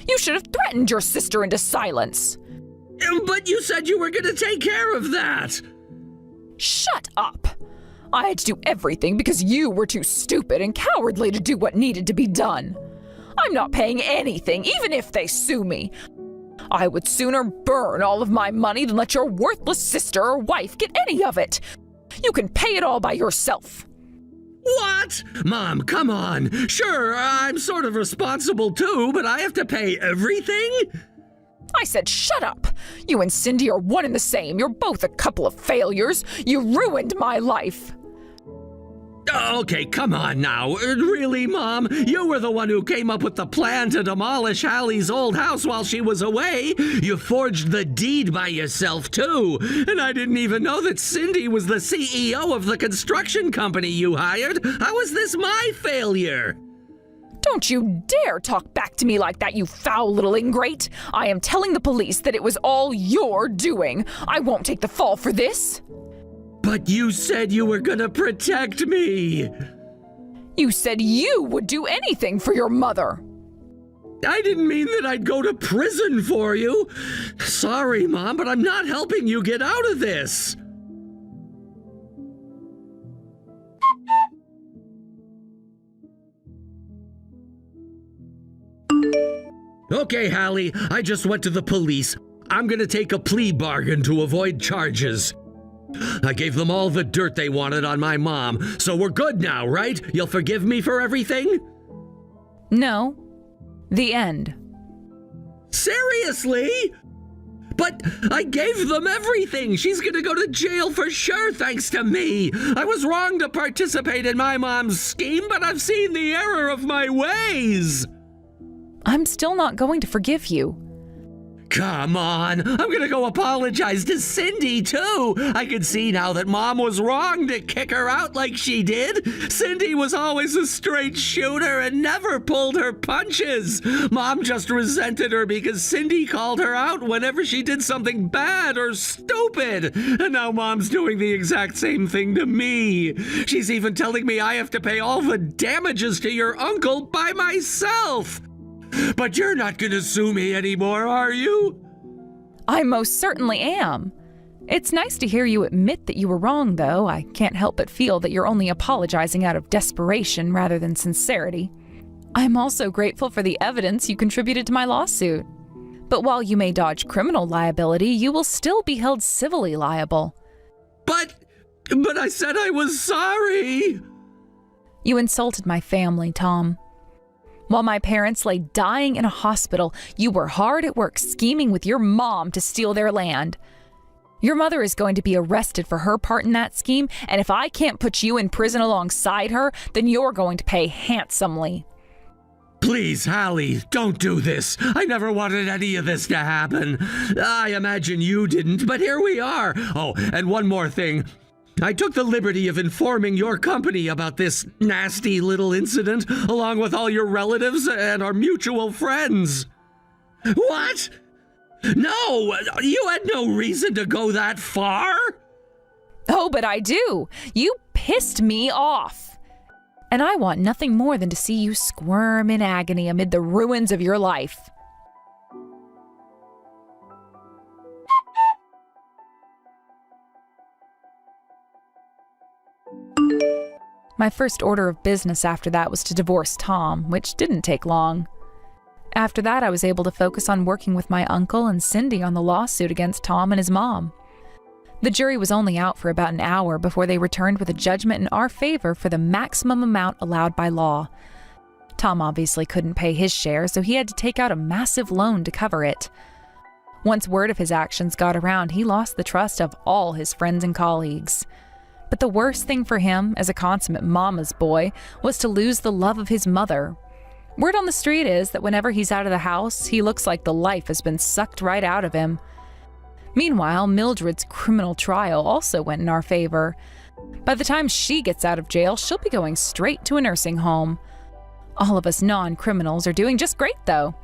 You should have threatened your sister into silence. But you said you were gonna take care of that. Shut up. I had to do everything because you were too stupid and cowardly to do what needed to be done. I'm not paying anything, even if they sue me. I would sooner burn all of my money than let your worthless sister or wife get any of it. You can pay it all by yourself. What? Mom, come on. Sure, I'm sort of responsible too, but I have to pay everything? I said shut up. You and Cindy are one and the same. You're both a couple of failures. You ruined my life. Okay, come on now. Really, Mom? You were the one who came up with the plan to demolish Hallie's old house while she was away. You forged the deed by yourself, too. And I didn't even know that Cindy was the CEO of the construction company you hired. How is this my failure? Don't you dare talk back to me like that, you foul little ingrate. I am telling the police that it was all your doing. I won't take the fall for this. But you said you were gonna protect me. You said you would do anything for your mother. I didn't mean that I'd go to prison for you. Sorry, Mom, but I'm not helping you get out of this. Okay, Hallie, I just went to the police. I'm gonna take a plea bargain to avoid charges. I gave them all the dirt they wanted on my mom, so we're good now, right? You'll forgive me for everything? No. The end. Seriously? But I gave them everything. She's gonna go to jail for sure, thanks to me. I was wrong to participate in my mom's scheme, but I've seen the error of my ways. I'm still not going to forgive you. Come on, I'm gonna go apologize to Cindy, too. I can see now that Mom was wrong to kick her out like she did. Cindy was always a straight shooter and never pulled her punches. Mom just resented her because Cindy called her out whenever she did something bad or stupid. And now Mom's doing the exact same thing to me. She's even telling me I have to pay all the damages to your uncle by myself. But you're not gonna sue me anymore, are you? I most certainly am. It's nice to hear you admit that you were wrong, though. I can't help but feel that you're only apologizing out of desperation rather than sincerity. I'm also grateful for the evidence you contributed to my lawsuit. But while you may dodge criminal liability, you will still be held civilly liable. But I said I was sorry. You insulted my family, Tom. While my parents lay dying in a hospital, you were hard at work scheming with your mom to steal their land. Your mother is going to be arrested for her part in that scheme, and if I can't put you in prison alongside her, then you're going to pay handsomely. Please, Hallie, don't do this. I never wanted any of this to happen. I imagine you didn't, but here we are. Oh, and one more thing. I took the liberty of informing your company about this nasty little incident, along with all your relatives and our mutual friends. What? No, you had no reason to go that far. Oh, but I do. You pissed me off. And I want nothing more than to see you squirm in agony amid the ruins of your life. My first order of business after that was to divorce Tom, which didn't take long. After that, I was able to focus on working with my uncle and Cindy on the lawsuit against Tom and his mom. The jury was only out for about an hour before they returned with a judgment in our favor for the maximum amount allowed by law. Tom obviously couldn't pay his share, so he had to take out a massive loan to cover it. Once word of his actions got around, he lost the trust of all his friends and colleagues. But the worst thing for him, as a consummate mama's boy, was to lose the love of his mother. Word on the street is that whenever he's out of the house, he looks like the life has been sucked right out of him. Meanwhile, Mildred's criminal trial also went in our favor. By the time she gets out of jail, she'll be going straight to a nursing home. All of us non-criminals are doing just great, though.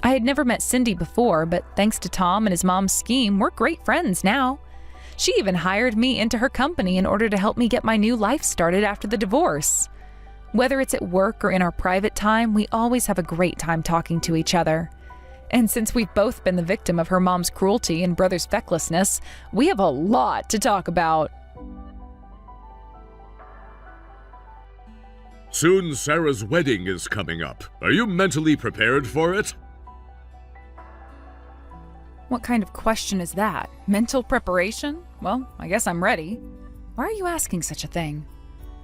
I had never met Cindy before, but thanks to Tom and his mom's scheme, we're great friends now. She even hired me into her company in order to help me get my new life started after the divorce. Whether it's at work or in our private time, we always have a great time talking to each other. And since we've both been the victim of her mom's cruelty and brother's fecklessness, we have a lot to talk about. Soon Sarah's wedding is coming up. Are you mentally prepared for it? What kind of question is that? Mental preparation? Well, I guess I'm ready. Why are you asking such a thing?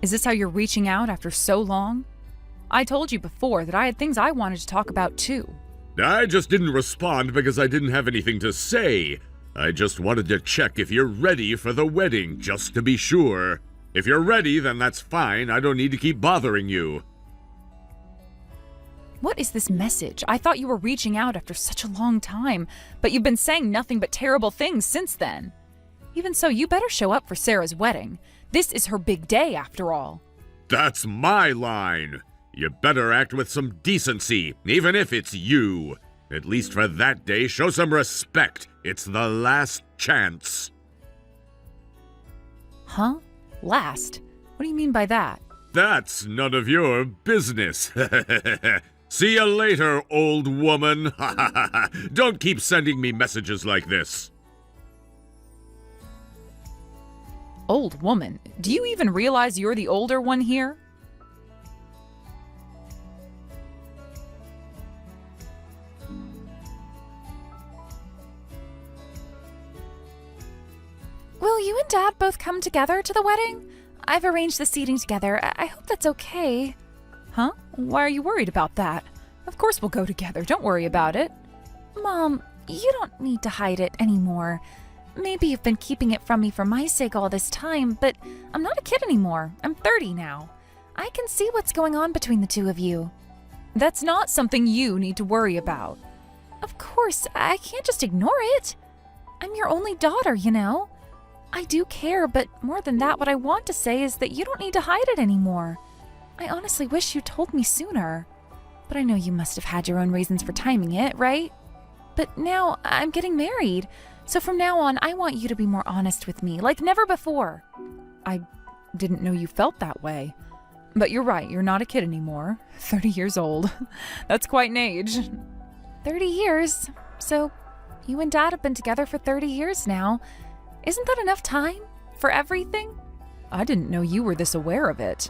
Is this how you're reaching out after so long? I told you before that I had things I wanted to talk about too. I just didn't respond because I didn't have anything to say. I just wanted to check if you're ready for the wedding, just to be sure. If you're ready, then that's fine. I don't need to keep bothering you. What is this message? I thought you were reaching out after such a long time, but you've been saying nothing but terrible things since then. Even so, you better show up for Sarah's wedding. This is her big day, after all. That's my line. You better act with some decency, even if it's you. At least for that day, show some respect. It's the last chance. Huh? Last? What do you mean by that? That's none of your business. See you later, old woman. Don't keep sending me messages like this. Old woman? Do you even realize you're the older one here? Will you and Dad both come together to the wedding? I've arranged the seating together. I hope that's okay. Huh? Why are you worried about that? Of course we'll go together. Don't worry about it. Mom, you don't need to hide it anymore. Maybe you've been keeping it from me for my sake all this time, but I'm not a kid anymore. I'm 30 now. I can see what's going on between the two of you. That's not something you need to worry about. Of course, I can't just ignore it. I'm your only daughter, you know. I do care, but more than that, what I want to say is that you don't need to hide it anymore. I honestly wish you told me sooner. But I know you must have had your own reasons for timing it, right? But now I'm getting married, so from now on, I want you to be more honest with me, like never before. I didn't know you felt that way. But you're right, you're not a kid anymore. 30 years old. That's quite an age. 30 years? So you and Dad have been together for 30 years now. Isn't that enough time for everything? I didn't know you were this aware of it.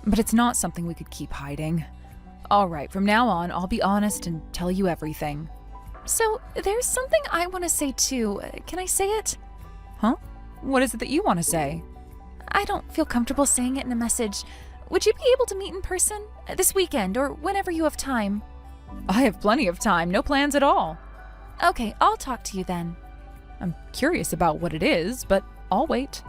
But it's not something we could keep hiding. All right, from now on, I'll be honest and tell you everything. So, there's something I want to say too. Can I say it? Huh? What is it that you want to say? I don't feel comfortable saying it in a message. Would you be able to meet in person? This weekend, or whenever you have time? I have plenty of time, no plans at all. Okay, I'll talk to you then. I'm curious about what it is, but I'll wait.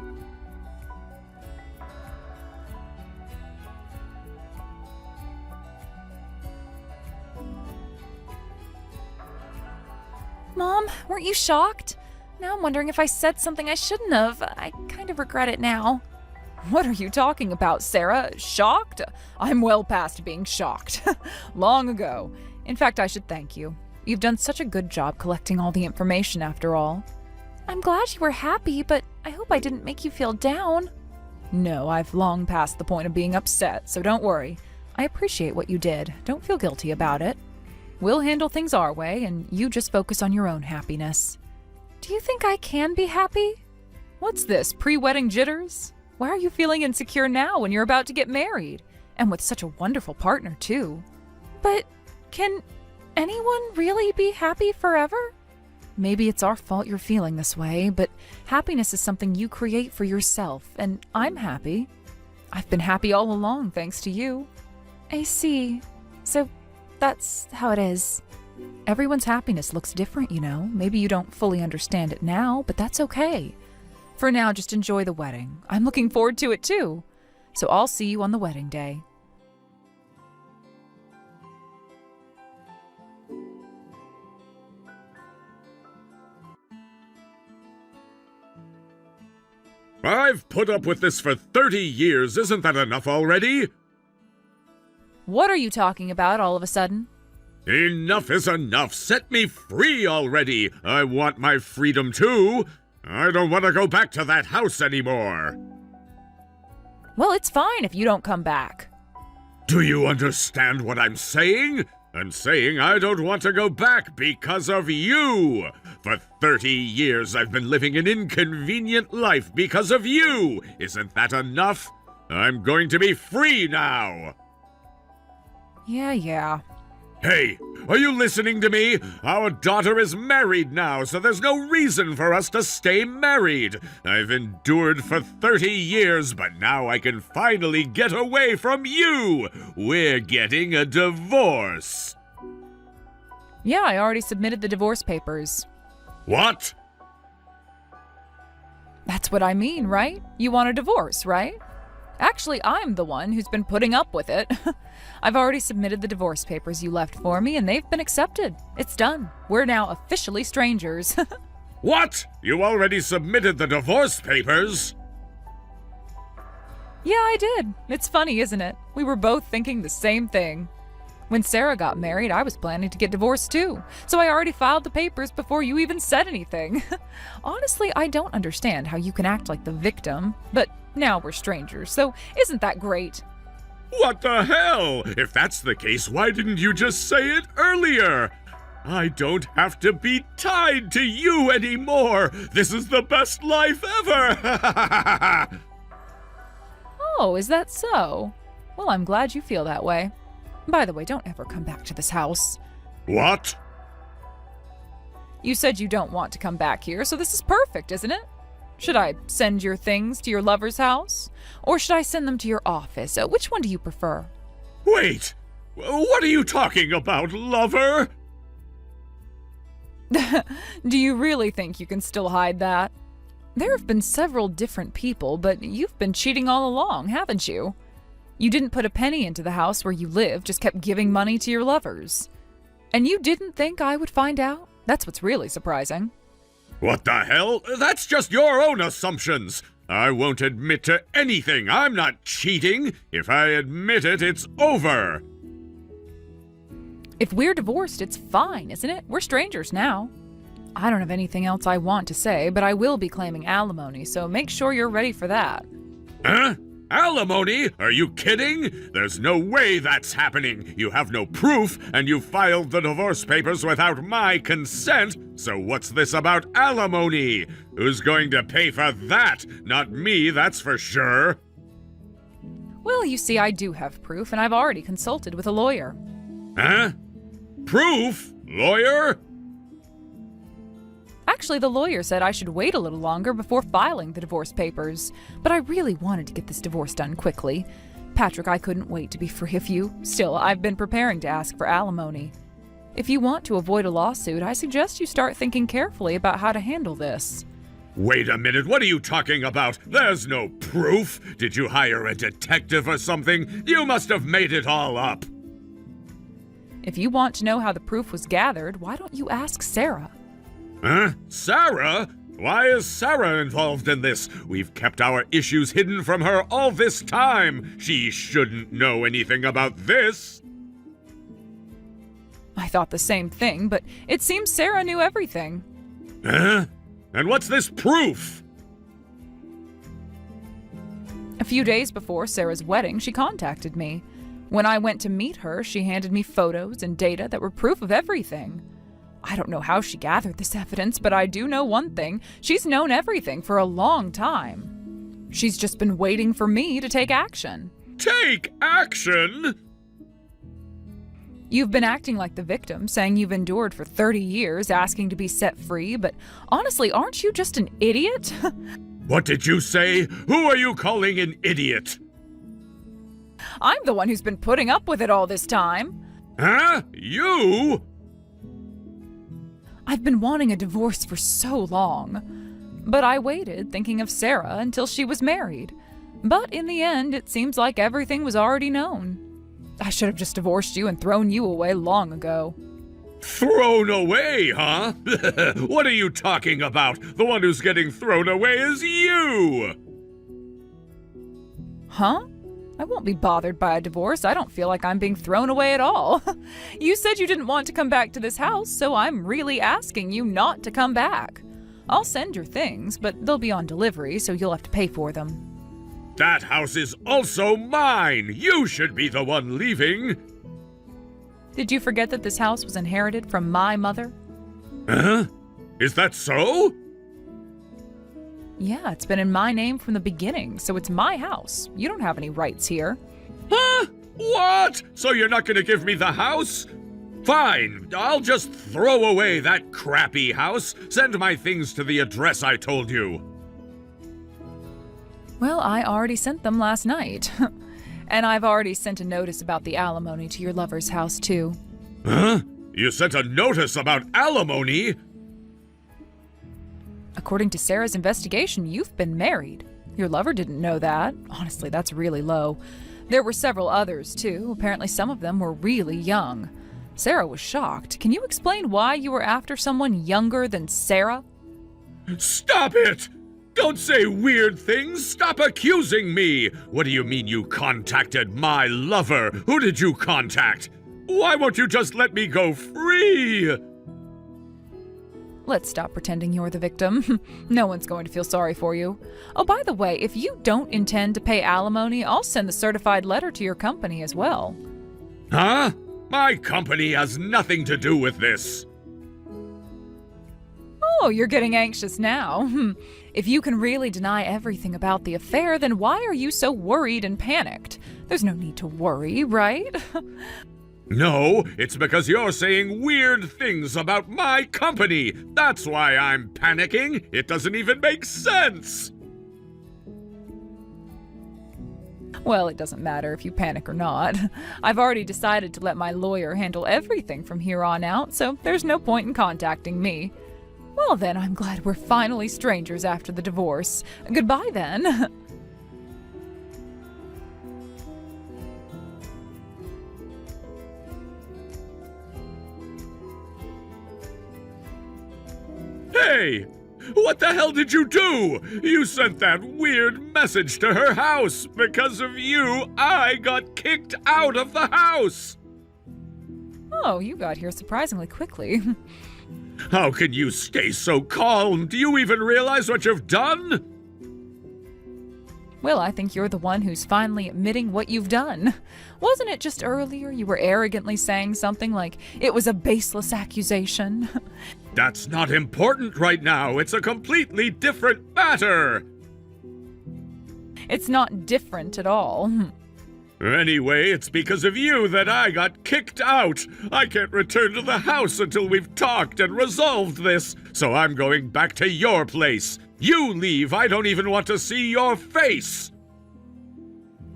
Mom, weren't you shocked? Now I'm wondering if I said something I shouldn't have. I kind of regret it now. What are you talking about, Sarah? Shocked? I'm well past being shocked. Long ago. In fact, I should thank you. You've done such a good job collecting all the information after all. I'm glad you were happy, but I hope I didn't make you feel down. No, I've long passed the point of being upset, so don't worry. I appreciate what you did. Don't feel guilty about it. We'll handle things our way, and you just focus on your own happiness. Do you think I can be happy? What's this, pre-wedding jitters? Why are you feeling insecure now when you're about to get married? And with such a wonderful partner, too. But can anyone really be happy forever? Maybe it's our fault you're feeling this way, but happiness is something you create for yourself, and I'm happy. I've been happy all along, thanks to you. I see. So that's how it is. Everyone's happiness looks different, you know. Maybe you don't fully understand it now, but that's okay. For now, just enjoy the wedding. I'm looking forward to it too. So I'll see you on the wedding day. I've put up with this for 30 years. Isn't that enough already? What are you talking about all of a sudden? Enough is enough. Set me free already. I want my freedom too. I don't want to go back to that house anymore. Well, it's fine if you don't come back. Do you understand what I'm saying? I'm saying I don't want to go back because of you. For 30 years I've been living an inconvenient life because of you. Isn't that enough? I'm going to be free now. Yeah. Hey, are you listening to me? Our daughter is married now, so there's no reason for us to stay married. I've endured for 30 years, but now I can finally get away from you. We're getting a divorce. Yeah, I already submitted the divorce papers. What? That's what I mean, right? You want a divorce, right? Actually, I'm the one who's been putting up with it. I've already submitted the divorce papers you left for me, and they've been accepted. It's done. We're now officially strangers. What? You already submitted the divorce papers? Yeah, I did. It's funny, isn't it? We were both thinking the same thing. When Sarah got married, I was planning to get divorced too, so I already filed the papers before you even said anything. Honestly, I don't understand how you can act like the victim, but now we're strangers, so isn't that great? What the hell? If that's the case, why didn't you just say it earlier? I don't have to be tied to you anymore. This is the best life ever. Oh, is that so? Well, I'm glad you feel that way. By the way, don't ever come back to this house. What? You said you don't want to come back here, so this is perfect, isn't it? Should I send your things to your lover's house? Or should I send them to your office? Which one do you prefer? Wait! What are you talking about, lover? Do you really think you can still hide that? There have been several different people, but you've been cheating all along, haven't you? You didn't put a penny into the house where you live, just kept giving money to your lovers. And you didn't think I would find out? That's what's really surprising. What the hell? That's just your own assumptions. I won't admit to anything. I'm not cheating. If I admit it, it's over. If we're divorced, it's fine, isn't it? We're strangers now. I don't have anything else I want to say, but I will be claiming alimony, so make sure you're ready for that. Huh? Alimony? Are you kidding? There's no way that's happening. You have no proof, and you filed the divorce papers without my consent. So what's this about alimony? Who's going to pay for that? Not me, that's for sure. Well, you see, I do have proof, and I've already consulted with a lawyer. Huh? Proof? Lawyer? Actually, the lawyer said I should wait a little longer before filing the divorce papers, but I really wanted to get this divorce done quickly. Patrick, I couldn't wait to be free of you. Still, I've been preparing to ask for alimony. If you want to avoid a lawsuit, I suggest you start thinking carefully about how to handle this. Wait a minute, what are you talking about? There's no proof. Did you hire a detective or something? You must have made it all up. If you want to know how the proof was gathered, why don't you ask Sarah? Huh? Sarah? Why is Sarah involved in this? We've kept our issues hidden from her all this time. She shouldn't know anything about this. I thought the same thing, but it seems Sarah knew everything. Huh? And what's this proof? A few days before Sarah's wedding, she contacted me. When I went to meet her, she handed me photos and data that were proof of everything. I don't know how she gathered this evidence, but I do know one thing. She's known everything for a long time. She's just been waiting for me to take action. Take action? You've been acting like the victim, saying you've endured for 30 years, asking to be set free, but honestly, aren't you just an idiot? What did you say? Who are you calling an idiot? I'm the one who's been putting up with it all this time. Huh? You? I've been wanting a divorce for so long, but I waited thinking of Sarah until she was married. But in the end, it seems like everything was already known. I should have just divorced you and thrown you away long ago. Thrown away, huh? What are you talking about? The one who's getting thrown away is you! Huh? I won't be bothered by a divorce. I don't feel like I'm being thrown away at all. You said you didn't want to come back to this house, so I'm really asking you not to come back. I'll send your things, but they'll be on delivery, so you'll have to pay for them. That house is also mine! You should be the one leaving! Did you forget that this house was inherited from my mother? Huh? Is that so? Yeah, it's been in my name from the beginning, so it's my house. You don't have any rights here. Huh? What? So you're not gonna give me the house? Fine, I'll just throw away that crappy house. Send my things to the address I told you. Well, I already sent them last night. And I've already sent a notice about the alimony to your lover's house, too. Huh? You sent a notice about alimony? According to Sarah's investigation, you've been married. Your lover didn't know that. Honestly, that's really low. There were several others, too. Apparently some of them were really young. Sarah was shocked. Can you explain why you were after someone younger than Sarah? Stop it! Don't say weird things! Stop accusing me! What do you mean you contacted my lover? Who did you contact? Why won't you just let me go free? Let's stop pretending you're the victim. No one's going to feel sorry for you. Oh, by the way, if you don't intend to pay alimony, I'll send the certified letter to your company as well. Huh? My company has nothing to do with this. Oh, you're getting anxious now. If you can really deny everything about the affair, then why are you so worried and panicked? There's no need to worry, right? No, it's because you're saying weird things about my company. That's why I'm panicking. It doesn't even make sense. Well, it doesn't matter if you panic or not. I've already decided to let my lawyer handle everything from here on out, so there's no point in contacting me. Well then, I'm glad we're finally strangers after the divorce. Goodbye then. Hey! What the hell did you do? You sent that weird message to her house. Because of you, I got kicked out of the house. Oh, you got here surprisingly quickly. How can you stay so calm? Do you even realize what you've done? Well, I think you're the one who's finally admitting what you've done. Wasn't it just earlier you were arrogantly saying something like it was a baseless accusation? That's not important right now. It's a completely different matter. It's not different at all. Anyway, it's because of you that I got kicked out. I can't return to the house until we've talked and resolved this, so I'm going back to your place. You leave. I don't even want to see your face.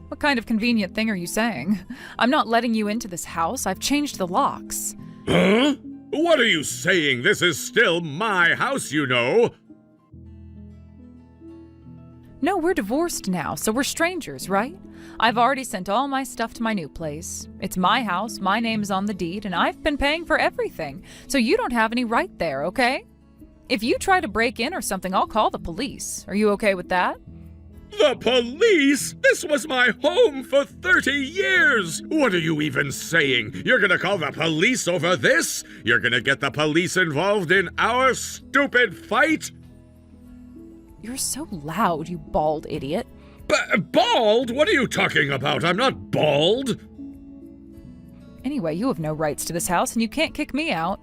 What kind of convenient thing are you saying? I'm not letting you into this house. I've changed the locks. Huh? What are you saying? This is still my house, you know. No, we're divorced now, so we're strangers, right? I've already sent all my stuff to my new place. It's my house, my name's on the deed, and I've been paying for everything, so you don't have any right there, okay? If you try to break in or something, I'll call the police. Are you okay with that? The police? This was my home for 30 years! What are you even saying? You're gonna call the police over this? You're gonna get the police involved in our stupid fight? You're so loud, you bald idiot. Bald? What are you talking about? I'm not bald! Anyway, you have no rights to this house and you can't kick me out.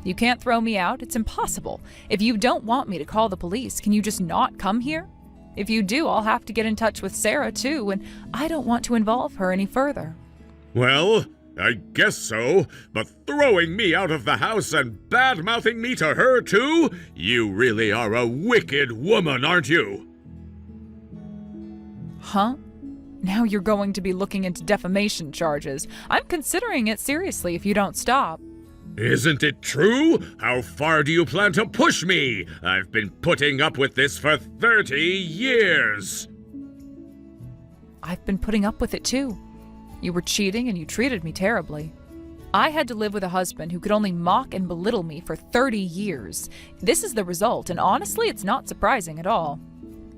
You can't throw me out. It's impossible. If you don't want me to call the police, can you just not come here? If you do, I'll have to get in touch with Sarah too, and I don't want to involve her any further. Well, I guess so, but throwing me out of the house and bad-mouthing me to her too? You really are a wicked woman, aren't you? Huh? Now you're going to be looking into defamation charges. I'm considering it seriously if you don't stop. Isn't it true? How far do you plan to push me? I've been putting up with this for 30 years. I've been putting up with it too. You were cheating and you treated me terribly. I had to live with a husband who could only mock and belittle me for 30 years. This is the result, and honestly, it's not surprising at all.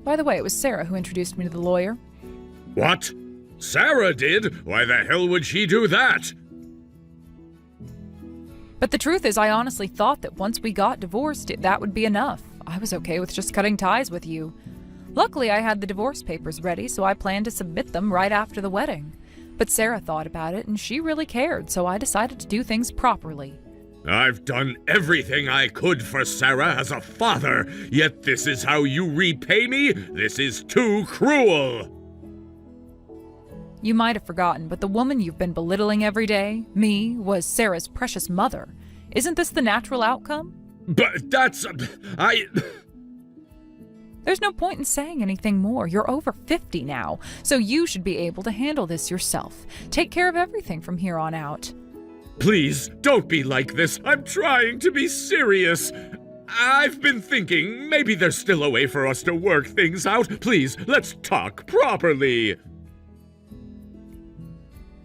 By the way, it was Sarah who introduced me to the lawyer. What? Sarah did? Why the hell would she do that? But the truth is, I honestly thought that once we got divorced, that would be enough. I was okay with just cutting ties with you. Luckily, I had the divorce papers ready, so I planned to submit them right after the wedding. But Sarah thought about it, and she really cared, so I decided to do things properly. I've done everything I could for Sarah as a father, yet this is how you repay me? This is too cruel! You might have forgotten, but the woman you've been belittling every day, me, was Sarah's precious mother. Isn't this the natural outcome? But that's... There's no point in saying anything more. You're over 50 now, so you should be able to handle this yourself. Take care of everything from here on out. Please, don't be like this. I'm trying to be serious. I've been thinking maybe there's still a way for us to work things out. Please, let's talk properly.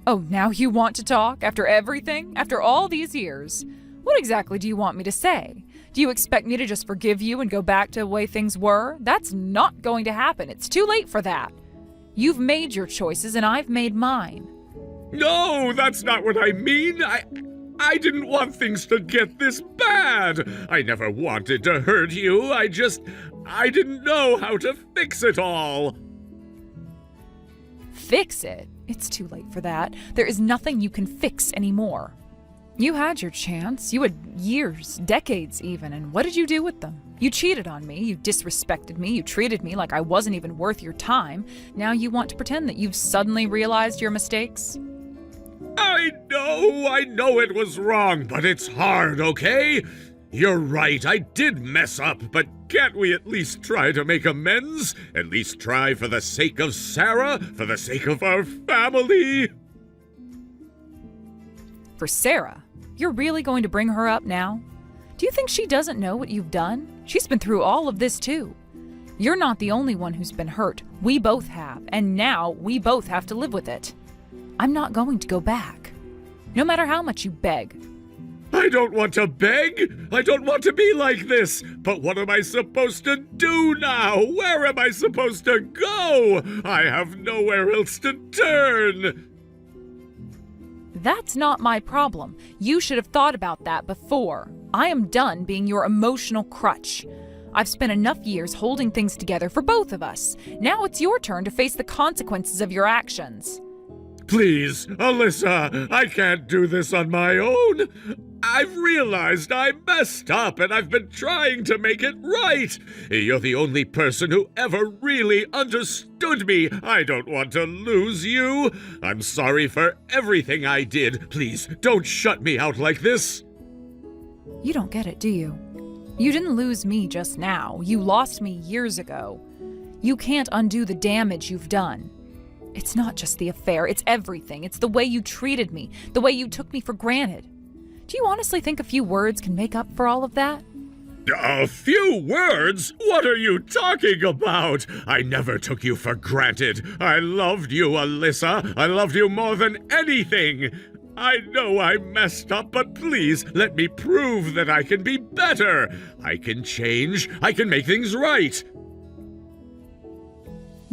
Oh, now you want to talk? After everything? After all these years? What exactly do you want me to say? Do you expect me to just forgive you and go back to the way things were? That's not going to happen. It's too late for that. You've made your choices and I've made mine. No, that's not what I mean. I didn't want things to get this bad. I never wanted to hurt you. I didn't know how to fix it all. Fix it? It's too late for that. There is nothing you can fix anymore. You had your chance. You had years, decades even, and what did you do with them? You cheated on me, you disrespected me, you treated me like I wasn't even worth your time. Now you want to pretend that you've suddenly realized your mistakes? I know it was wrong, but it's hard, okay? You're right, I did mess up, but can't we at least try to make amends? At least try for the sake of Sarah, for the sake of our family? For Sarah? You're really going to bring her up now? Do you think she doesn't know what you've done? She's been through all of this too. You're not the only one who's been hurt. We both have, and now we both have to live with it. I'm not going to go back, no matter how much you beg. I don't want to beg. I don't want to be like this. But what am I supposed to do now? Where am I supposed to go? I have nowhere else to turn. That's not my problem. You should have thought about that before. I am done being your emotional crutch. I've spent enough years holding things together for both of us. Now it's your turn to face the consequences of your actions. Please, Alyssa, I can't do this on my own. I've realized I messed up and I've been trying to make it right. You're the only person who ever really understood me. I don't want to lose you. I'm sorry for everything I did. Please, don't shut me out like this. You don't get it, do you? You didn't lose me just now. You lost me years ago. You can't undo the damage you've done. It's not just the affair, it's everything. It's the way you treated me, the way you took me for granted. Do you honestly think a few words can make up for all of that? A few words? What are you talking about? I never took you for granted. I loved you, Alyssa. I loved you more than anything. I know I messed up, but please let me prove that I can be better. I can change. I can make things right.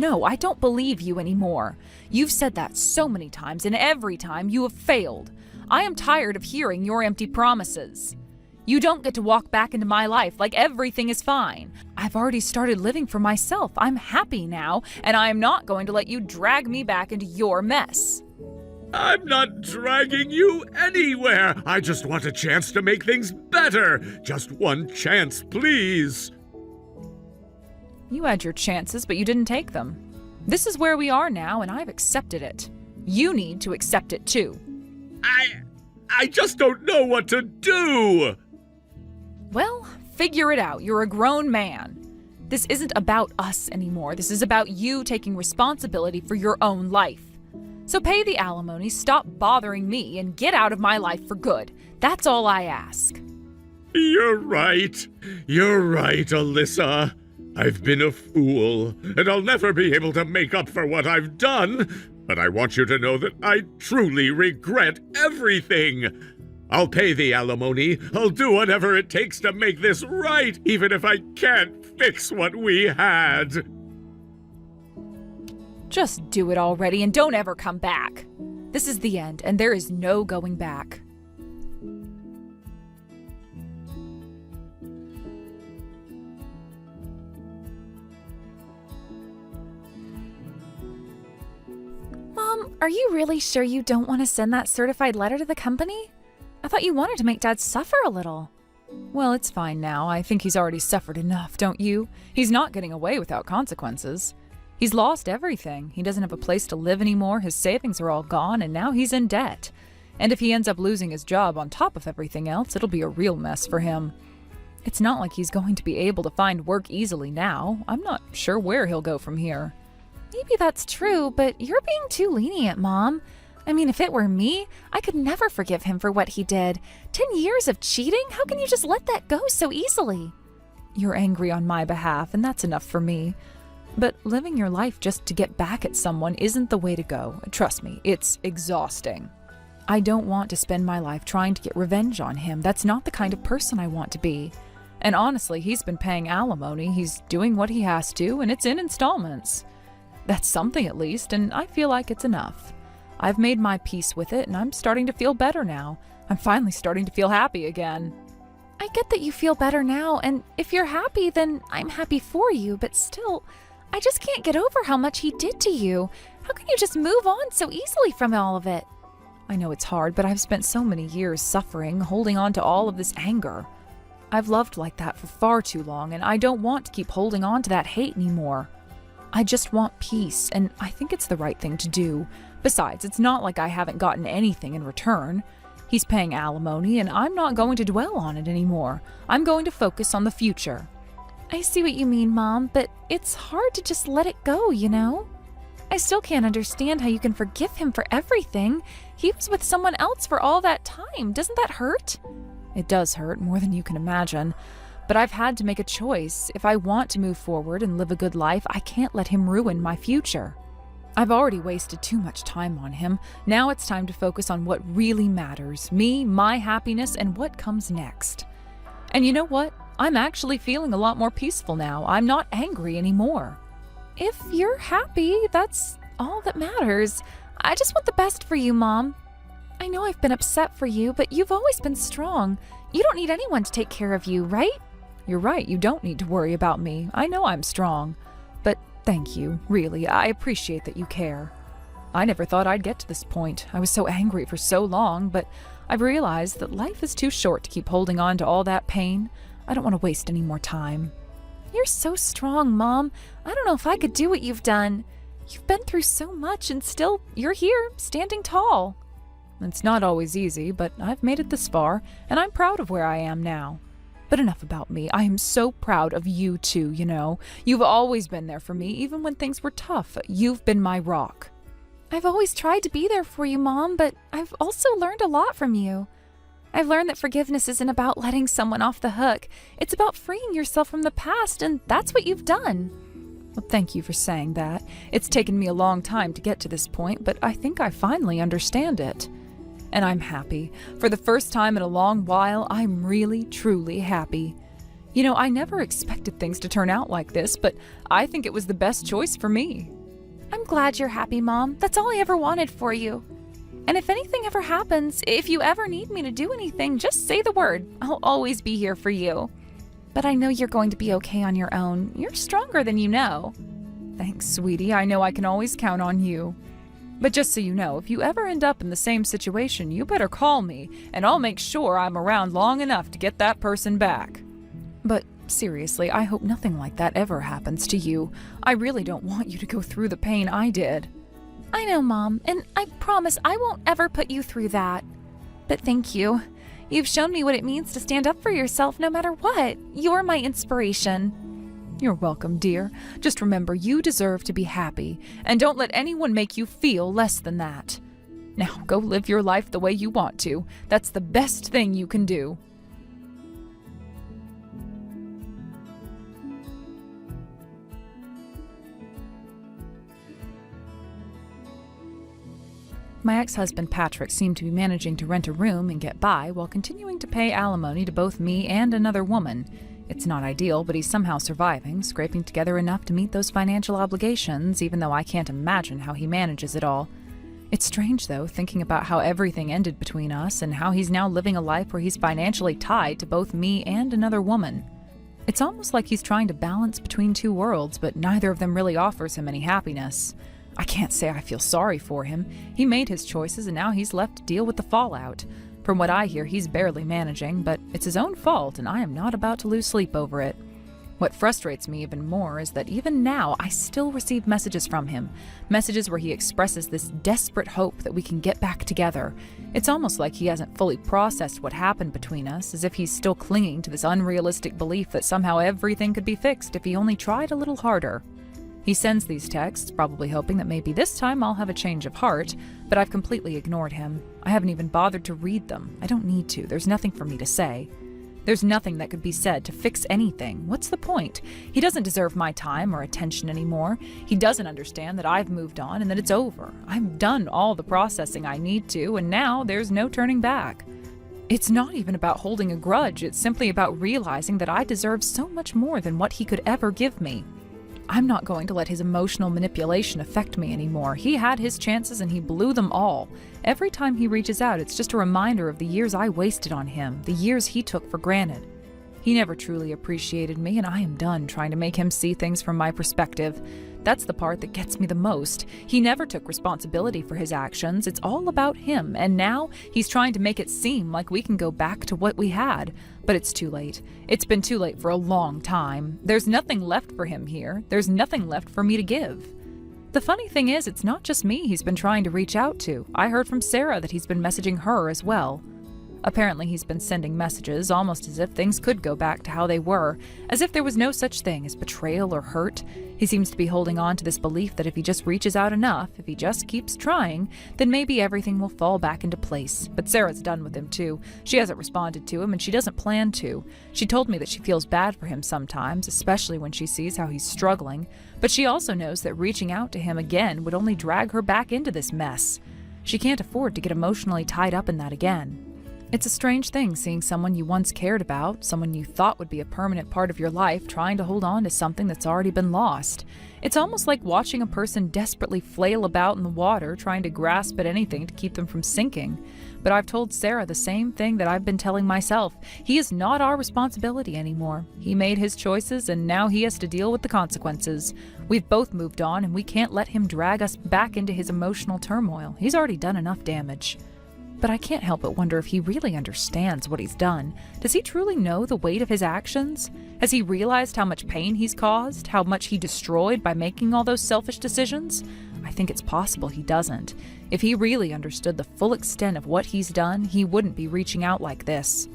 No, I don't believe you anymore. You've said that so many times, and every time you have failed. I am tired of hearing your empty promises. You don't get to walk back into my life like everything is fine. I've already started living for myself. I'm happy now, and I am not going to let you drag me back into your mess. I'm not dragging you anywhere. I just want a chance to make things better. Just one chance, please. You had your chances, but you didn't take them. This is where we are now, and I've accepted it. You need to accept it too. I just don't know what to do. Well, figure it out. You're a grown man. This isn't about us anymore. This is about you taking responsibility for your own life. So pay the alimony, stop bothering me, and get out of my life for good. That's all I ask. You're right. You're right, Alyssa. I've been a fool, and I'll never be able to make up for what I've done. But I want you to know that I truly regret everything. I'll pay the alimony. I'll do whatever it takes to make this right, even if I can't fix what we had. Just do it already and don't ever come back. This is the end, and there is no going back. Mom, are you really sure you don't want to send that certified letter to the company? I thought you wanted to make Dad suffer a little. Well, it's fine now. I think he's already suffered enough, don't you? He's not getting away without consequences. He's lost everything. He doesn't have a place to live anymore, his savings are all gone, and now he's in debt. And if he ends up losing his job on top of everything else, it'll be a real mess for him. It's not like he's going to be able to find work easily now. I'm not sure where he'll go from here. Maybe that's true, but you're being too lenient, Mom. I mean, if it were me, I could never forgive him for what he did. 10 years of cheating? How can you just let that go so easily? You're angry on my behalf, and that's enough for me. But living your life just to get back at someone isn't the way to go. Trust me, it's exhausting. I don't want to spend my life trying to get revenge on him. That's not the kind of person I want to be. And honestly, he's been paying alimony. He's doing what he has to, and it's in installments. That's something at least, and I feel like it's enough. I've made my peace with it, and I'm starting to feel better now. I'm finally starting to feel happy again. I get that you feel better now, and if you're happy, then I'm happy for you, but still, I just can't get over how much he did to you. How can you just move on so easily from all of it? I know it's hard, but I've spent so many years suffering, holding on to all of this anger. I've loved like that for far too long, and I don't want to keep holding on to that hate anymore. I just want peace, and I think it's the right thing to do. Besides, it's not like I haven't gotten anything in return. He's paying alimony, and I'm not going to dwell on it anymore. I'm going to focus on the future. I see what you mean, Mom, but it's hard to just let it go, you know? I still can't understand how you can forgive him for everything. He was with someone else for all that time. Doesn't that hurt? It does hurt, more than you can imagine. But I've had to make a choice. If I want to move forward and live a good life, I can't let him ruin my future. I've already wasted too much time on him. Now it's time to focus on what really matters. Me, my happiness, and what comes next. And you know what? I'm actually feeling a lot more peaceful now. I'm not angry anymore. If you're happy, that's all that matters. I just want the best for you, Mom. I know I've been upset for you, but you've always been strong. You don't need anyone to take care of you, right? You're right, you don't need to worry about me. I know I'm strong. But thank you, really. I appreciate that you care. I never thought I'd get to this point. I was so angry for so long, but I've realized that life is too short to keep holding on to all that pain. I don't want to waste any more time. You're so strong, Mom. I don't know if I could do what you've done. You've been through so much and still you're here, standing tall. It's not always easy, but I've made it this far, and I'm proud of where I am now. But enough about me. I am so proud of you too, you know. You've always been there for me, even when things were tough. You've been my rock. I've always tried to be there for you, Mom, but I've also learned a lot from you. I've learned that forgiveness isn't about letting someone off the hook. It's about freeing yourself from the past, and that's what you've done. Well, thank you for saying that. It's taken me a long time to get to this point, but I think I finally understand it. And I'm happy. For the first time in a long while, I'm really, truly happy. I never expected things to turn out like this, but I think it was the best choice for me. I'm glad you're happy, Mom. That's all I ever wanted for you. And if anything ever happens, if you ever need me to do anything, just say the word. I'll always be here for you. But I know you're going to be okay on your own. You're stronger than you know. Thanks, sweetie. I know I can always count on you. But just so you know, if you ever end up in the same situation, you better call me, and I'll make sure I'm around long enough to get that person back. But seriously, I hope nothing like that ever happens to you. I really don't want you to go through the pain I did. I know, Mom, and I promise I won't ever put you through that. But thank you. You've shown me what it means to stand up for yourself no matter what. You're my inspiration. You're welcome, dear. Just remember, you deserve to be happy, and don't let anyone make you feel less than that. Now, go live your life the way you want to. That's the best thing you can do. My ex-husband Patrick seemed to be managing to rent a room and get by while continuing to pay alimony to both me and another woman. It's not ideal, but he's somehow surviving, scraping together enough to meet those financial obligations, even though I can't imagine how he manages it all. It's strange, though, thinking about how everything ended between us and how he's now living a life where he's financially tied to both me and another woman. It's almost like he's trying to balance between two worlds, but neither of them really offers him any happiness. I can't say I feel sorry for him. He made his choices and now he's left to deal with the fallout. From what I hear, he's barely managing, but it's his own fault and I am not about to lose sleep over it. What frustrates me even more is that even now I still receive messages from him. Messages where he expresses this desperate hope that we can get back together. It's almost like he hasn't fully processed what happened between us, as if he's still clinging to this unrealistic belief that somehow everything could be fixed if he only tried a little harder. He sends these texts, probably hoping that maybe this time I'll have a change of heart, but I've completely ignored him. I haven't even bothered to read them. I don't need to. There's nothing for me to say. There's nothing that could be said to fix anything. What's the point? He doesn't deserve my time or attention anymore. He doesn't understand that I've moved on and that it's over. I've done all the processing I need to, and now there's no turning back. It's not even about holding a grudge. It's simply about realizing that I deserve so much more than what he could ever give me. I'm not going to let his emotional manipulation affect me anymore. He had his chances and he blew them all. Every time he reaches out, it's just a reminder of the years I wasted on him, the years he took for granted. He never truly appreciated me, and I am done trying to make him see things from my perspective. That's the part that gets me the most. He never took responsibility for his actions. It's all about him, and now he's trying to make it seem like we can go back to what we had. But it's too late. It's been too late for a long time. There's nothing left for him here. There's nothing left for me to give. The funny thing is, it's not just me he's been trying to reach out to. I heard from Sarah that he's been messaging her as well. Apparently he's been sending messages almost as if things could go back to how they were, as if there was no such thing as betrayal or hurt. He seems to be holding on to this belief that if he just reaches out enough, if he just keeps trying, then maybe everything will fall back into place. But Sarah's done with him too. She hasn't responded to him and she doesn't plan to. She told me that she feels bad for him sometimes, especially when she sees how he's struggling, but she also knows that reaching out to him again would only drag her back into this mess. She can't afford to get emotionally tied up in that again. It's a strange thing seeing someone you once cared about, someone you thought would be a permanent part of your life, trying to hold on to something that's already been lost. It's almost like watching a person desperately flail about in the water, trying to grasp at anything to keep them from sinking. But I've told Sarah the same thing that I've been telling myself. He is not our responsibility anymore. He made his choices, and now he has to deal with the consequences. We've both moved on, and we can't let him drag us back into his emotional turmoil. He's already done enough damage. But I can't help but wonder if he really understands what he's done. Does he truly know the weight of his actions? Has he realized how much pain he's caused, how much he destroyed by making all those selfish decisions? I think it's possible he doesn't. If he really understood the full extent of what he's done, he wouldn't be reaching out like this.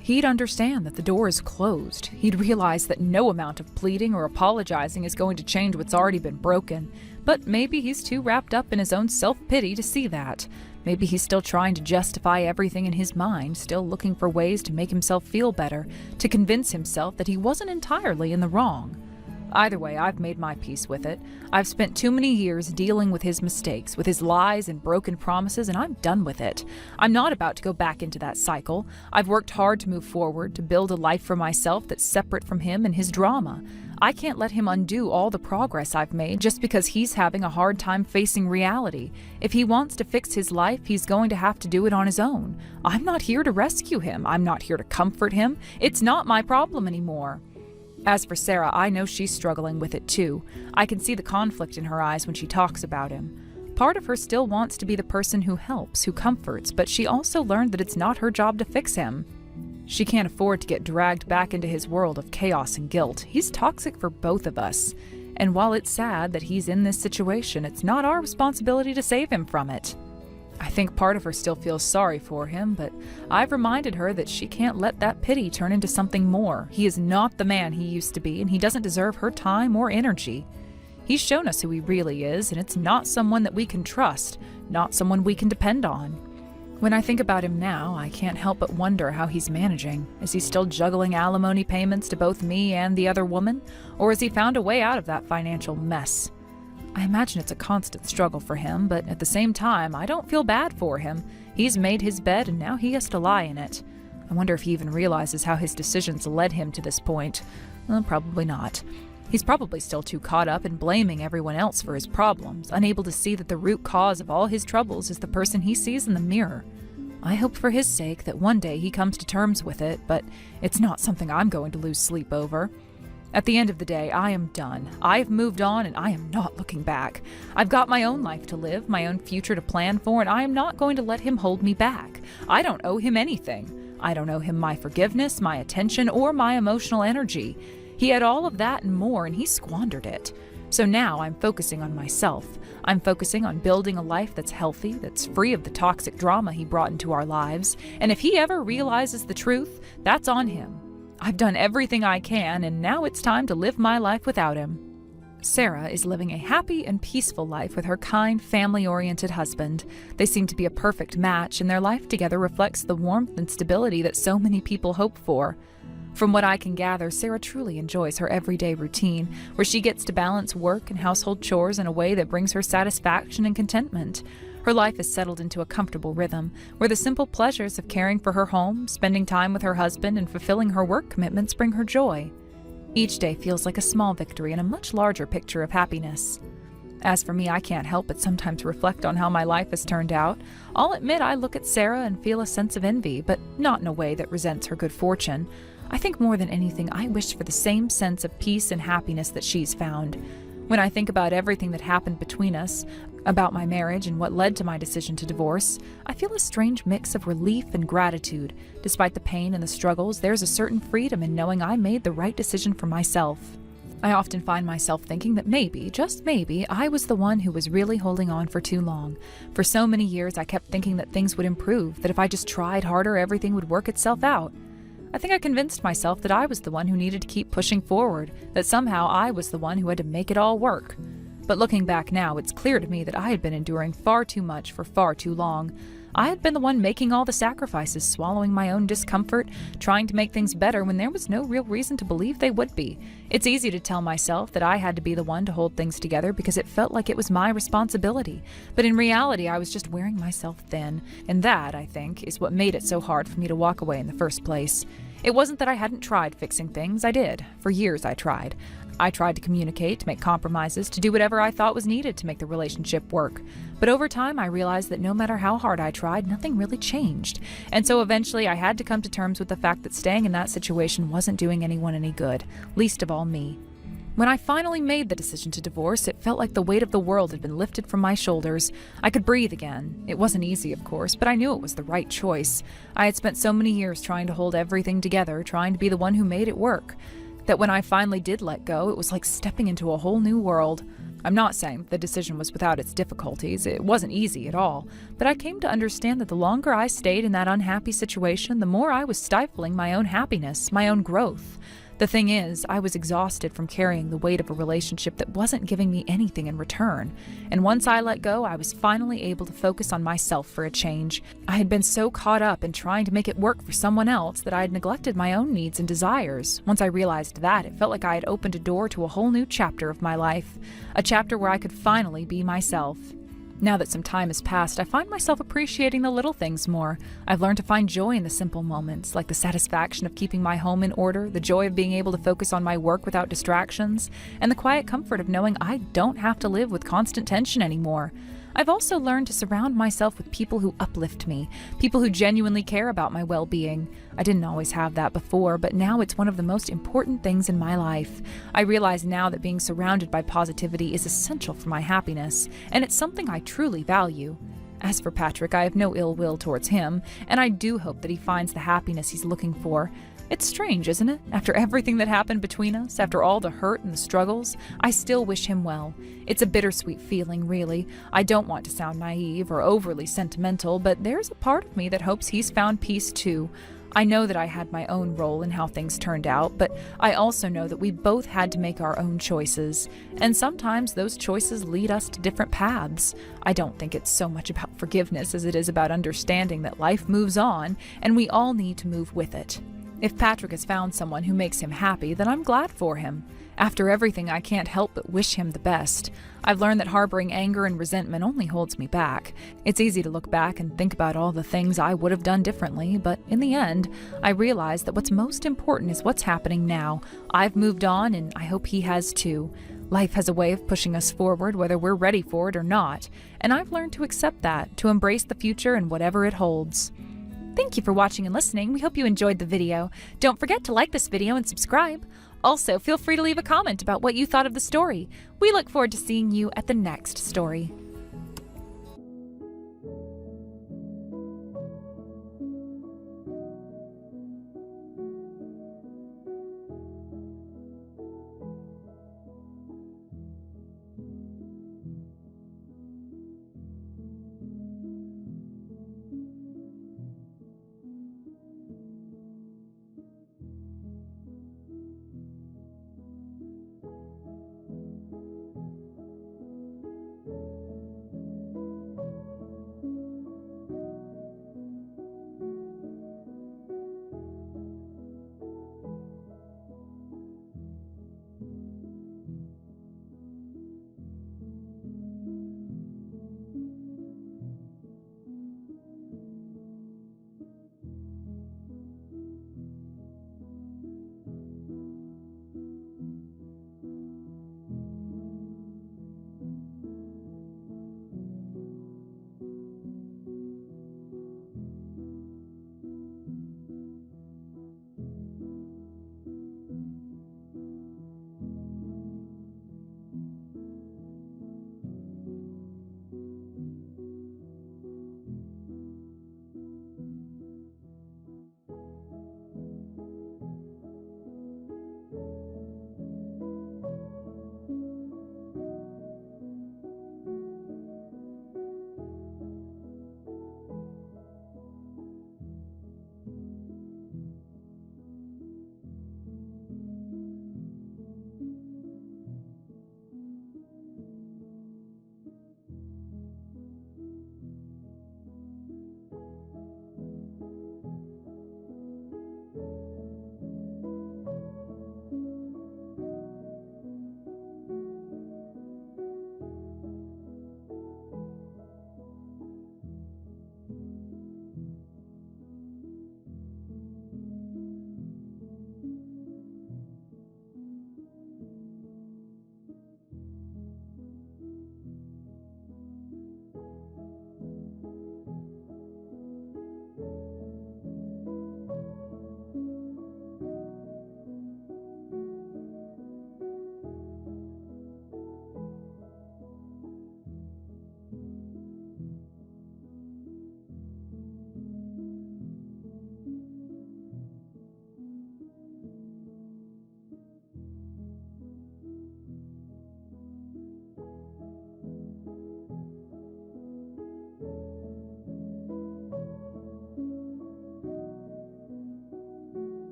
He'd understand that the door is closed. He'd realize that no amount of pleading or apologizing is going to change what's already been broken. But maybe he's too wrapped up in his own self-pity to see that. Maybe he's still trying to justify everything in his mind, still looking for ways to make himself feel better, to convince himself that he wasn't entirely in the wrong. Either way, I've made my peace with it. I've spent too many years dealing with his mistakes, with his lies and broken promises, and I'm done with it. I'm not about to go back into that cycle. I've worked hard to move forward, to build a life for myself that's separate from him and his drama. I can't let him undo all the progress I've made just because he's having a hard time facing reality. If he wants to fix his life, he's going to have to do it on his own. I'm not here to rescue him. I'm not here to comfort him. It's not my problem anymore. As for Sarah, I know she's struggling with it too. I can see the conflict in her eyes when she talks about him. Part of her still wants to be the person who helps, who comforts, but she also learned that it's not her job to fix him. She can't afford to get dragged back into his world of chaos and guilt. He's toxic for both of us. And while it's sad that he's in this situation, it's not our responsibility to save him from it. I think part of her still feels sorry for him, but I've reminded her that she can't let that pity turn into something more. He is not the man he used to be, and he doesn't deserve her time or energy. He's shown us who he really is, and it's not someone that we can trust, not someone we can depend on. When I think about him now, I can't help but wonder how he's managing. Is he still juggling alimony payments to both me and the other woman? Or has he found a way out of that financial mess? I imagine it's a constant struggle for him, but at the same time, I don't feel bad for him. He's made his bed and now he has to lie in it. I wonder if he even realizes how his decisions led him to this point. Well, probably not. He's probably still too caught up in blaming everyone else for his problems, unable to see that the root cause of all his troubles is the person he sees in the mirror. I hope for his sake that one day he comes to terms with it, but it's not something I'm going to lose sleep over. At the end of the day, I am done. I've moved on and I am not looking back. I've got my own life to live, my own future to plan for, and I am not going to let him hold me back. I don't owe him anything. I don't owe him my forgiveness, my attention, or my emotional energy. He had all of that and more, and he squandered it. So now I'm focusing on myself. I'm focusing on building a life that's healthy, that's free of the toxic drama he brought into our lives. And if he ever realizes the truth, that's on him. I've done everything I can, and now it's time to live my life without him. Sarah is living a happy and peaceful life with her kind, family-oriented husband. They seem to be a perfect match, and their life together reflects the warmth and stability that so many people hope for. From what I can gather, Sarah truly enjoys her everyday routine, where she gets to balance work and household chores in a way that brings her satisfaction and contentment. Her life is settled into a comfortable rhythm, where the simple pleasures of caring for her home, spending time with her husband, and fulfilling her work commitments bring her joy. Each day feels like a small victory in a much larger picture of happiness. As for me, I can't help but sometimes reflect on how my life has turned out. I'll admit I look at Sarah and feel a sense of envy, but not in a way that resents her good fortune. I think more than anything, I wish for the same sense of peace and happiness that she's found. When I think about everything that happened between us, about my marriage and what led to my decision to divorce, I feel a strange mix of relief and gratitude. Despite the pain and the struggles, there's a certain freedom in knowing I made the right decision for myself. I often find myself thinking that maybe, just maybe, I was the one who was really holding on for too long. For so many years, I kept thinking that things would improve, that if I just tried harder, everything would work itself out. I think I convinced myself that I was the one who needed to keep pushing forward, that somehow I was the one who had to make it all work. But looking back now, it's clear to me that I had been enduring far too much for far too long. I had been the one making all the sacrifices, swallowing my own discomfort, trying to make things better when there was no real reason to believe they would be. It's easy to tell myself that I had to be the one to hold things together because it felt like it was my responsibility. But in reality, I was just wearing myself thin, and that, I think, is what made it so hard for me to walk away in the first place. It wasn't that I hadn't tried fixing things. I did. For years, I tried. I tried to communicate, to make compromises, to do whatever I thought was needed to make the relationship work. But over time, I realized that no matter how hard I tried, nothing really changed. And so eventually, I had to come to terms with the fact that staying in that situation wasn't doing anyone any good, least of all me. When I finally made the decision to divorce, it felt like the weight of the world had been lifted from my shoulders. I could breathe again. It wasn't easy, of course, but I knew it was the right choice. I had spent so many years trying to hold everything together, trying to be the one who made it work, that when I finally did let go, it was like stepping into a whole new world. I'm not saying the decision was without its difficulties. It wasn't easy at all. But I came to understand that the longer I stayed in that unhappy situation, the more I was stifling my own happiness, my own growth. The thing is, I was exhausted from carrying the weight of a relationship that wasn't giving me anything in return. And once I let go, I was finally able to focus on myself for a change. I had been so caught up in trying to make it work for someone else that I had neglected my own needs and desires. Once I realized that, it felt like I had opened a door to a whole new chapter of my life. A chapter where I could finally be myself. Now that some time has passed, I find myself appreciating the little things more. I've learned to find joy in the simple moments, like the satisfaction of keeping my home in order, the joy of being able to focus on my work without distractions, and the quiet comfort of knowing I don't have to live with constant tension anymore. I've also learned to surround myself with people who uplift me, people who genuinely care about my well-being. I didn't always have that before, but now it's one of the most important things in my life. I realize now that being surrounded by positivity is essential for my happiness, and it's something I truly value. As for Patrick, I have no ill will towards him, and I do hope that he finds the happiness he's looking for. It's strange, isn't it? After everything that happened between us, after all the hurt and the struggles, I still wish him well. It's a bittersweet feeling, really. I don't want to sound naive or overly sentimental, but there's a part of me that hopes he's found peace too. I know that I had my own role in how things turned out, but I also know that we both had to make our own choices, and sometimes those choices lead us to different paths. I don't think it's so much about forgiveness as it is about understanding that life moves on, and we all need to move with it. If Patrick has found someone who makes him happy, then I'm glad for him. After everything, I can't help but wish him the best. I've learned that harboring anger and resentment only holds me back. It's easy to look back and think about all the things I would have done differently, but in the end, I realize that what's most important is what's happening now. I've moved on, and I hope he has too. Life has a way of pushing us forward whether we're ready for it or not, and I've learned to accept that, to embrace the future and whatever it holds. Thank you for watching and listening. We hope you enjoyed the video. Don't forget to like this video and subscribe. Also, feel free to leave a comment about what you thought of the story. We look forward to seeing you at the next story.